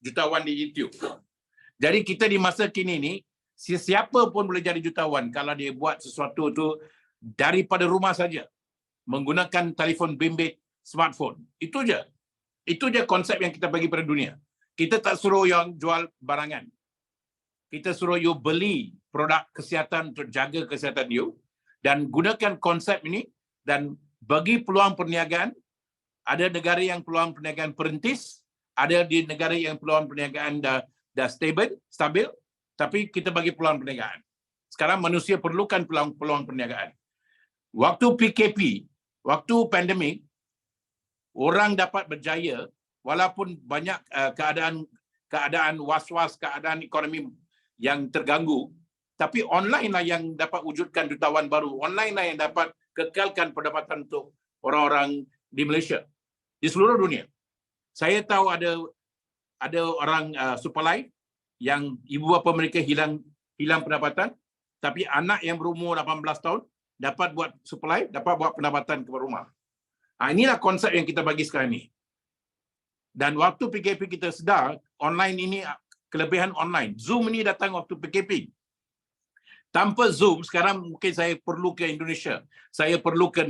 Jutawan di YouTube. Jadi kita di masa kini ni, siapa pun boleh jadi jutawan kalau dia buat sesuatu tu daripada rumah saja. Menggunakan telefon bimbit, smartphone. Itu je. Itu je konsep yang kita bagi pada dunia. Kita tak suruh yang jual barangan. Kita suruh you beli produk kesihatan untuk jaga kesihatan you dan gunakan konsep ini dan bagi peluang perniagaan. Ada negara yang peluang perniagaan perintis, ada di negara yang peluang perniagaan dah stabil, tapi kita bagi peluang perniagaan. Sekarang manusia perlukan peluang perniagaan. Waktu PKP, waktu pandemik, orang dapat berjaya walaupun banyak keadaan was-was, keadaan ekonomi yang terganggu, tapi online lah yang dapat wujudkan jutawan baru. Online lah yang dapat kekalkan pendapatan untuk orang-orang di Malaysia, di seluruh dunia. Saya tahu ada orang Superlife yang ibu bapa mereka hilang pendapatan, tapi anak yang berumur 18 tahun dapat buat Superlife, dapat buat pendapatan ke rumah. Inilah konsep yang kita bagi sekarang ni. Dan waktu PKP kita sedar, online ini kelebihan online. Zoom ini datang waktu PKP. Tanpa Zoom, sekarang mungkin saya perlu ke Indonesia. Saya perlu ke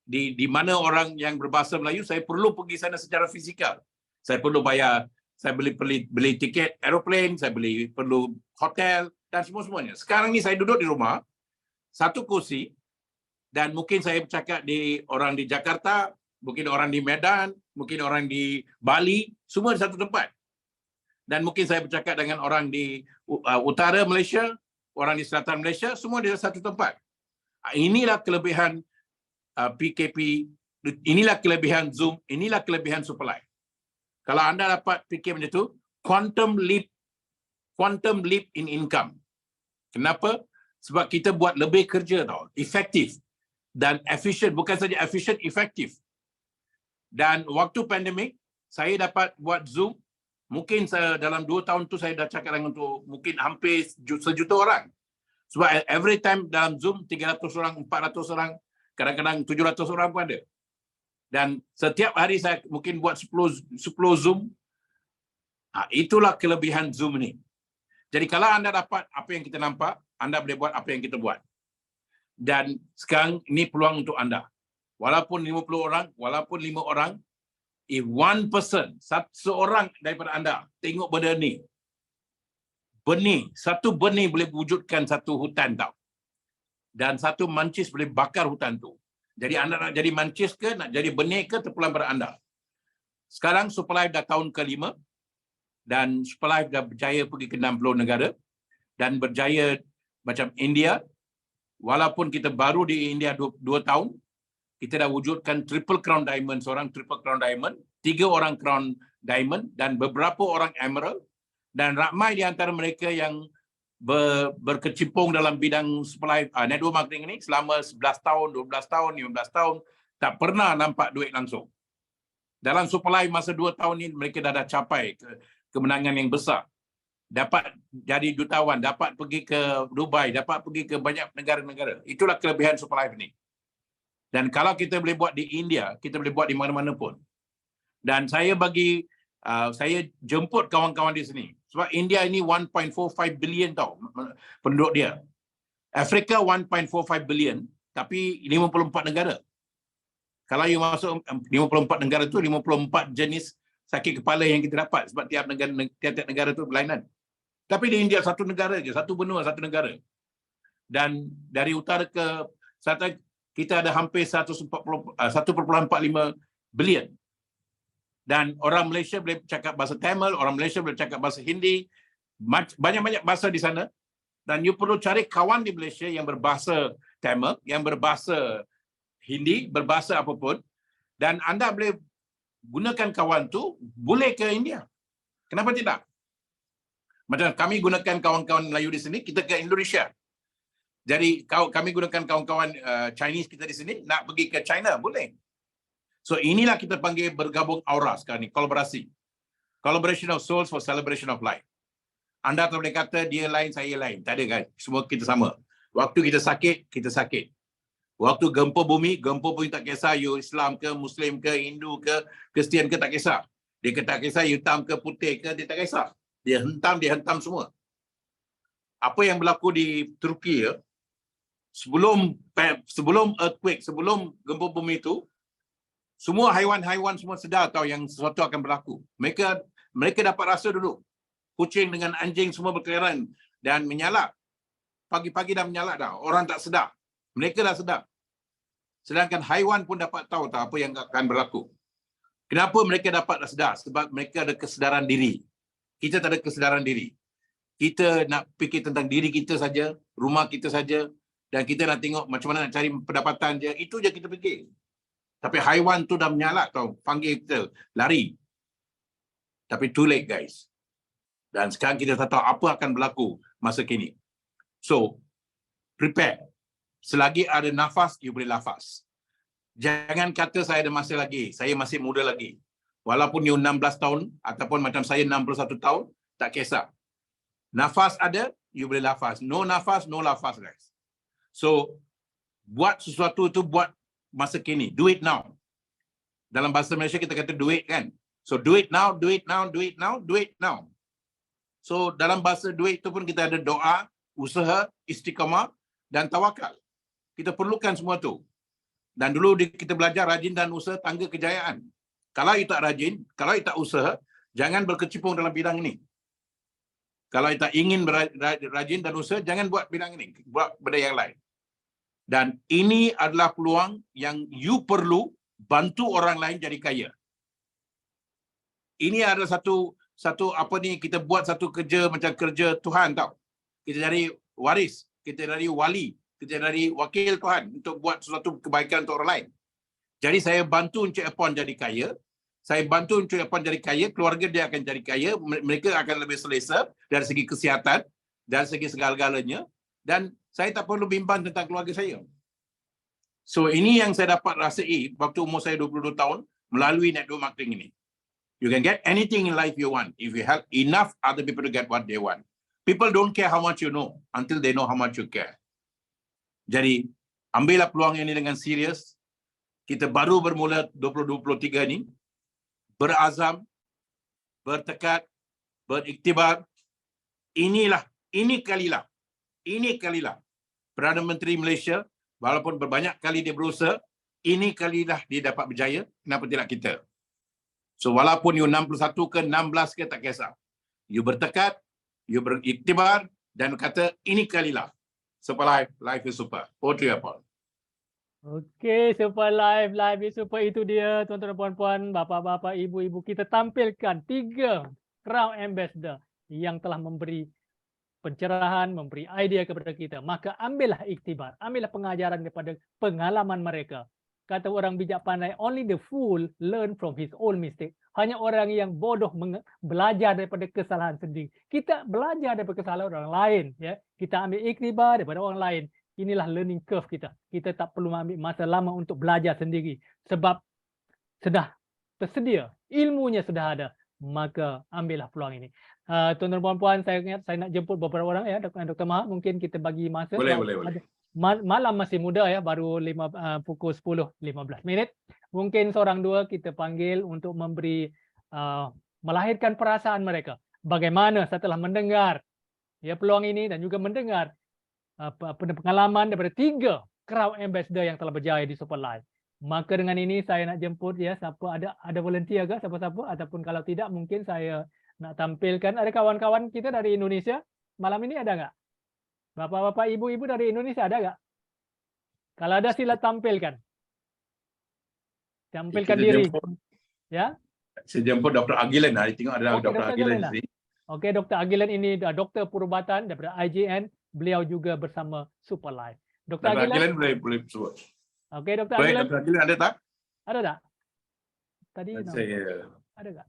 di mana orang yang berbahasa Melayu, saya perlu pergi sana secara fizikal. Saya perlu bayar, saya beli tiket aeroplane, saya perlu hotel dan semua-semuanya. Sekarang ni saya duduk di rumah, satu kursi, dan mungkin saya bercakap orang di Jakarta, mungkin orang di Medan, mungkin orang di Bali, semua di satu tempat. Dan mungkin saya bercakap dengan orang di utara Malaysia, orang di selatan Malaysia, semua di satu tempat. Inilah kelebihan PKP, inilah kelebihan Zoom, inilah kelebihan Superlife. Kalau anda dapat fikir macam tu, quantum leap in income. Kenapa? Sebab kita buat lebih kerja tau, efektif dan efisien, bukan saja efisien, efektif. Dan waktu pandemik, saya dapat buat Zoom, mungkin dalam 2 tahun tu saya dah cakap dengan untuk mungkin hampir sejuta orang. Sebab every time dalam Zoom 300 orang, 400 orang, kadang-kadang 700 orang pun ada. Dan setiap hari saya mungkin buat 10 Zoom. Itulah kelebihan Zoom ni. Jadi kalau anda dapat apa yang kita nampak, anda boleh buat apa yang kita buat. Dan sekarang ini peluang untuk anda. Walaupun 50 orang, walaupun 5 orang, if 1%, seorang daripada anda tengok benda ni, satu benih boleh wujudkan satu hutan tau. Dan satu mancis boleh bakar hutan tu. Jadi anda nak jadi mancis ke, nak jadi benih ke, terpulang pada anda. Sekarang Superlife dah tahun ke-5 dan Superlife dah berjaya pergi ke 60 negara dan berjaya macam India. Walaupun kita baru di India 2 tahun, kita dah wujudkan Triple Crown Diamond, seorang Triple Crown Diamond, 3 orang Crown Diamond dan beberapa orang Emerald, dan ramai di antara mereka yang berkecimpung dalam bidang Superlife network marketing ini selama 11 tahun, 12 tahun, 15 tahun, tak pernah nampak duit langsung. Dalam Superlife masa 2 tahun ini mereka dah capai kemenangan yang besar. Dapat jadi jutawan, dapat pergi ke Dubai, dapat pergi ke banyak negara-negara. Itulah kelebihan Superlife ini. Dan kalau kita boleh buat di India, kita boleh buat di mana-mana pun. Dan saya jemput kawan-kawan di sini. Sebab India ini 1.45 billion tau penduduk dia. Afrika 1.45 billion, tapi 54 negara. Kalau you masuk 54 negara tu, 54 jenis sakit kepala yang kita dapat sebab tiap-tiap negara tu berlainan. Tapi di India satu negara je, satu benua, satu negara. Dan dari utara ke selatan kita ada hampir 1.45 bilion. Dan orang Malaysia boleh cakap bahasa Tamil, orang Malaysia boleh cakap bahasa Hindi, banyak-banyak bahasa di sana. Dan you perlu cari kawan di Malaysia yang berbahasa Tamil, yang berbahasa Hindi, berbahasa apapun. Dan anda boleh gunakan kawan tu, boleh ke India. Kenapa tidak? Macam kami gunakan kawan-kawan Melayu di sini, kita ke Indonesia. Jadi kami gunakan kawan-kawan Chinese kita di sini, nak pergi ke China, boleh. So inilah kita panggil bergabung aura sekarang ni, kolaborasi. Collaboration of souls for celebration of life. Anda tak boleh kata dia lain, saya lain. Tak ada kan? Semua kita sama. Waktu kita sakit, kita sakit. Waktu gempa bumi tak kisah you Islam ke, Muslim ke, Hindu ke, Kristian ke, tak kisah. Dia tak kisah you hitam ke, putih ke, dia tak kisah. Dia hentam semua. Apa yang berlaku di Turki ya, sebelum earthquake, sebelum gempa bumi itu, semua haiwan-haiwan semua sedar tahu yang sesuatu akan berlaku. Mereka dapat rasa dulu. Kucing dengan anjing semua berkeliaran dan menyalak. Pagi-pagi dah menyalak dah. Orang tak sedar. Mereka dah sedar. Sedangkan haiwan pun dapat tahu apa yang akan berlaku. Kenapa mereka dapat sedar? Sebab mereka ada kesedaran diri. Kita tak ada kesedaran diri. Kita nak fikir tentang diri kita saja, rumah kita saja, dan kita nak tengok macam mana nak cari pendapatan je. Itu je kita fikir. Tapi haiwan tu dah menyalak tau, panggil kita, lari. Tapi too late guys. Dan sekarang kita tak tahu apa akan berlaku masa kini. So, prepare. Selagi ada nafas, you boleh lafaz. Jangan kata saya ada masa lagi, saya masih muda lagi. Walaupun you 16 tahun, ataupun macam saya 61 tahun, tak kisah. Nafas ada, you boleh lafaz. No nafas, no lafaz guys. So, buat sesuatu itu buat masa kini. Do it now. Dalam bahasa Malaysia kita kata do it kan. So, do it now, do it now, do it now, do it now. So, dalam bahasa do it itu pun kita ada doa, usaha, istiqamah, dan tawakal. Kita perlukan semua tu. Dan dulu kita belajar rajin dan usaha tangga kejayaan. Kalau you tak rajin, kalau you tak usaha, jangan berkecimpung dalam bidang ini. Kalau you tak ingin rajin dan usaha, jangan buat bidang ini. Buat benda yang lain. Dan ini adalah peluang yang you perlu bantu orang lain jadi kaya. Ini adalah satu kita buat satu kerja macam kerja Tuhan tau. Kita jadi waris, kita jadi wali, kita jadi wakil Tuhan untuk buat sesuatu kebaikan untuk orang lain. Jadi saya bantu Encik Epon jadi kaya. Saya bantu Encik Epon jadi kaya, keluarga dia akan jadi kaya, mereka akan lebih selesa dari segi kesihatan, dari segi segala-galanya, dan saya tak perlu bimbang tentang keluarga saya. So ini yang saya dapat rasai waktu umur saya 22 tahun melalui network marketing ini. You can get anything in life you want if you help enough other people to get what they want. People don't care how much you know until they know how much you care. Jadi, ambillah peluang ini dengan serius. Kita baru bermula 2023 ni. Berazam, bertekad, beriktibar. Ini kalilah. Perdana Menteri Malaysia, walaupun berbanyak kali dia berusaha, ini kalilah dia dapat berjaya. Kenapa tidak kita? So, walaupun you 61 ke 16 ke tak kisah. You bertekad, you beriktibar, dan kata, ini kalilah. Super life, life is super. Over to you, Paul. Okey, super live is super. Itu dia tuan-tuan dan puan-puan, bapa-bapa, ibu-ibu, kita tampilkan 3 Crown Ambassador yang telah memberi pencerahan, memberi idea kepada kita. Maka ambillah iktibar, ambillah pengajaran daripada pengalaman mereka. Kata orang bijak pandai, only the fool learn from his own mistake. Hanya orang yang bodoh belajar daripada kesalahan sendiri. Kita belajar daripada kesalahan orang lain. Ya, kita ambil iktibar daripada orang lain. Inilah learning curve kita. Kita tak perlu ambil masa lama untuk belajar sendiri. Sebab sudah tersedia, ilmunya sudah ada. Maka ambillah peluang ini. Tuan-tuan dan puan-puan, saya ingat saya nak jemput beberapa orang ya, Dr. Maha, mungkin kita bagi masa. Boleh. Malam masih muda ya, baru pukul 10.15 minit. Mungkin seorang dua kita panggil untuk memberi melahirkan perasaan mereka. Bagaimana setelah mendengar ya peluang ini dan juga mendengar pengalaman daripada 3 Crown Ambassador yang telah berjaya di Super Live. Maka dengan ini saya nak jemput ya, siapa ada volunteer ke siapa-siapa, ataupun kalau tidak mungkin saya nak tampilkan. Ada kawan-kawan kita dari Indonesia malam ini, ada nggak? Bapak-bapak, ibu-ibu dari Indonesia ada nggak? Kalau ada sila tampilkan. Tampilkan Kita diri. jemput. Ya. Saya jemput Dr. Agilan. Hari tengok ada Okey, Dr. Dr. Agilan Agilan di sini. Okey, Dr. Agilan ini doktor perubatan daripada IJN. Beliau juga bersama Superlife. Dr. Dr. Agilan. Agilan boleh sebut. Okey, Dr. Boleh, Agilan. Dr. Agilan ada tak? Ada tak? Tadi nampak. Saya Ada tak?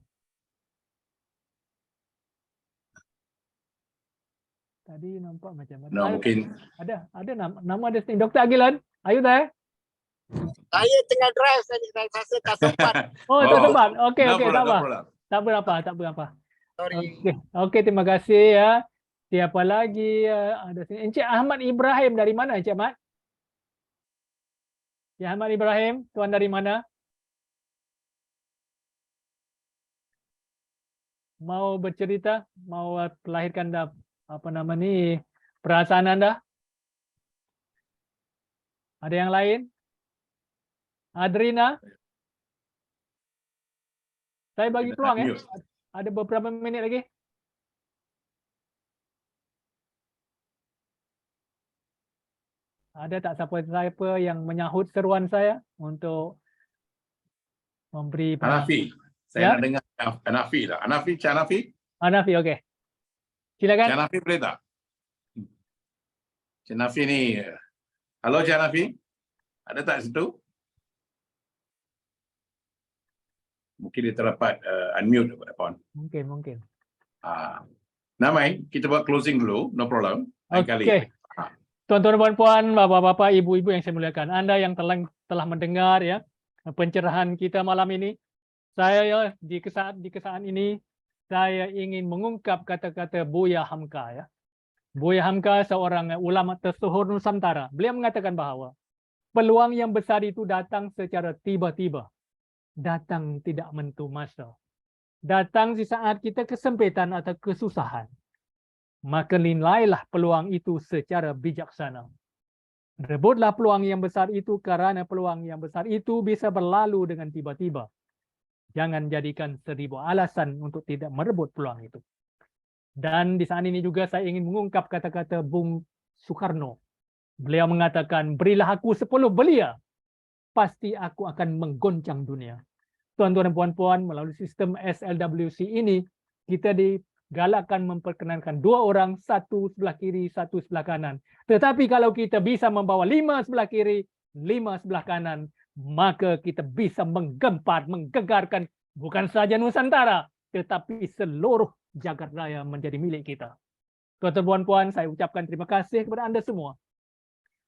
Tadi nampak macam ada. no, mungkin Ada nama ada sini. Dr. Agilan, are you there? Saya tengah drive, saya rasa tak sempat. Oh, tak sempat. Okey, no okey, problem, tak no apa. problem. Tak berapa, tak berapa. Sorry. Okey, okey, terima kasih ya. Siapa lagi ada sini? Encik Ahmad Ibrahim dari mana, Encik Ahmad? Ya, Ahmad Ibrahim, tuan dari mana? Mau bercerita, mau melahirkan apa nama ni, perasaan anda? Ada yang lain? Adrina? Saya bagi peluang ya. Ada beberapa minit lagi. Ada tak siapa-siapa yang menyahut seruan saya untuk memberi Hanafi. Saya Ya. nak dengar Hanafi lah. Hanafi, Cik Hanafi. Hanafi, okey. Silakan. Cik Hanafi boleh tak? Cik Hanafi ni. Halo Cik Hanafi. Ada tak situ? Mungkin dia terdapat unmute pada phone. Mungkin. Namai, kita buat closing dulu. No problem. Lain kali. Okey. Tuan-tuan dan puan, bapak-bapak, ibu-ibu yang saya muliakan, Anda yang telah mendengar ya pencerahan kita malam ini. Saya di kesaan ini saya ingin mengungkap kata-kata Buya Hamka ya. Buya Hamka seorang ulama tersohor Nusantara. Beliau mengatakan bahawa peluang yang besar itu datang secara tiba-tiba. Datang tidak menentu masa. Datang di saat kita kesempitan atau kesusahan. Maka nilailah peluang itu secara bijaksana. Rebutlah peluang yang besar itu kerana peluang yang besar itu bisa berlalu dengan tiba-tiba. Jangan jadikan 1000 alasan untuk tidak merebut peluang itu. Dan di saat ini juga saya ingin mengungkap kata-kata Bung Soekarno. Beliau mengatakan, berilah aku 10 belia, pasti aku akan menggoncang dunia. Tuan-tuan dan puan-puan, melalui sistem SLWC ini, kita digalakkan memperkenankan 2 orang, 1 sebelah kiri, 1 sebelah kanan. Tetapi kalau kita bisa membawa 5 sebelah kiri, 5 sebelah kanan, maka kita bisa menggempar, menggegarkan bukan saja Nusantara, tetapi seluruh jagat raya menjadi milik kita. Tuan-tuan dan puan-puan, saya ucapkan terima kasih kepada anda semua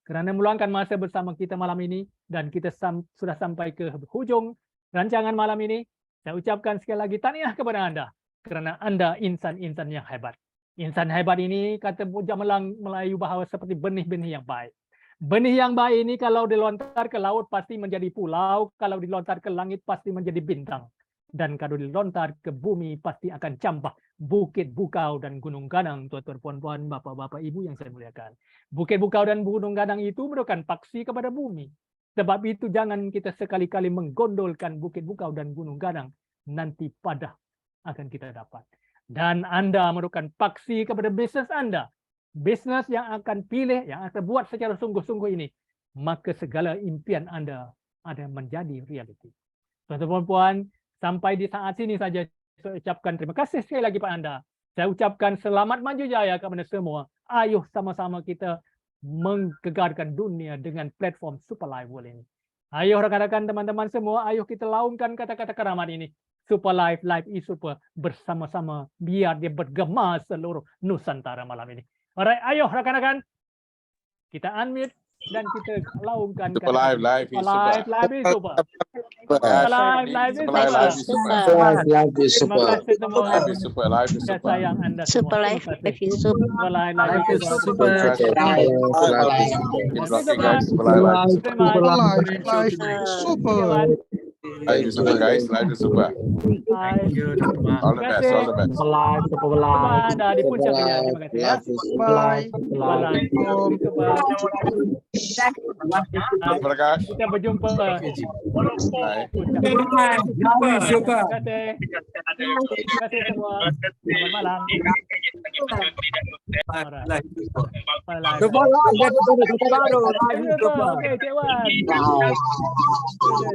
kerana meluangkan masa bersama kita malam ini, dan kita sudah sampai ke hujung rancangan malam ini. Saya ucapkan sekali lagi tahniah kepada anda kerana anda insan-insan yang hebat. Insan hebat ini kata Jamelang Melayu bahawa seperti benih-benih yang baik. Benih yang baik ini kalau dilontar ke laut pasti menjadi pulau, kalau dilontar ke langit pasti menjadi bintang. Dan kalau dilontar ke bumi pasti akan campak bukit bukau dan gunung gadang, tuan-tuan puan-puan, bapak-bapak, ibu yang saya muliakan. Bukit bukau dan gunung gadang itu merupakan paksi kepada bumi. Sebab itu jangan kita sekali-kali menggondolkan bukit bukau dan gunung gadang, nanti padah akan kita dapat. Dan anda merupakan paksi kepada bisnes anda. Bisnes yang akan pilih, yang akan buat secara sungguh-sungguh ini, maka segala impian anda ada menjadi realiti. Tuan-tuan puan, sampai di saat sini saja saya ucapkan terima kasih sekali lagi kepada anda. Saya ucapkan selamat maju jaya kepada semua. Ayuh sama-sama kita menggegarkan dunia dengan platform Superlife World ini. Ayuh rakan-rakan, teman-teman semua, ayuh kita laungkan kata-kata keramat ini. Superlife, Life is Super, bersama-sama biar dia bergema seluruh Nusantara malam ini. Alright, ayo rakan-rakan, kita unmute dan kita laungkan Superlife, Life is Super. Life is Super. Superlife, Life is Superlife, Life is Super. Super. Life is Terima super. kasih semua. Life is Super. Life is Saya Super. sayang anda semua. Super Life, Terima Life kasih. is Super. Superlife, Life Life is is Super. Super. Life is super. Keep rocking, guys. Superlife, Life is Super. Terima kasih. Life is super. Live is super, guys. Live is super. Hai. All the best. All the best. Teman dah di puncak ya. Terima kasih ya. Bye. Assalamualaikum. Prakash. Kita berjumpa. Bye. Terima kasih. Terima kasih semua. Selamat malam. Alright. Okey, Cik Wan.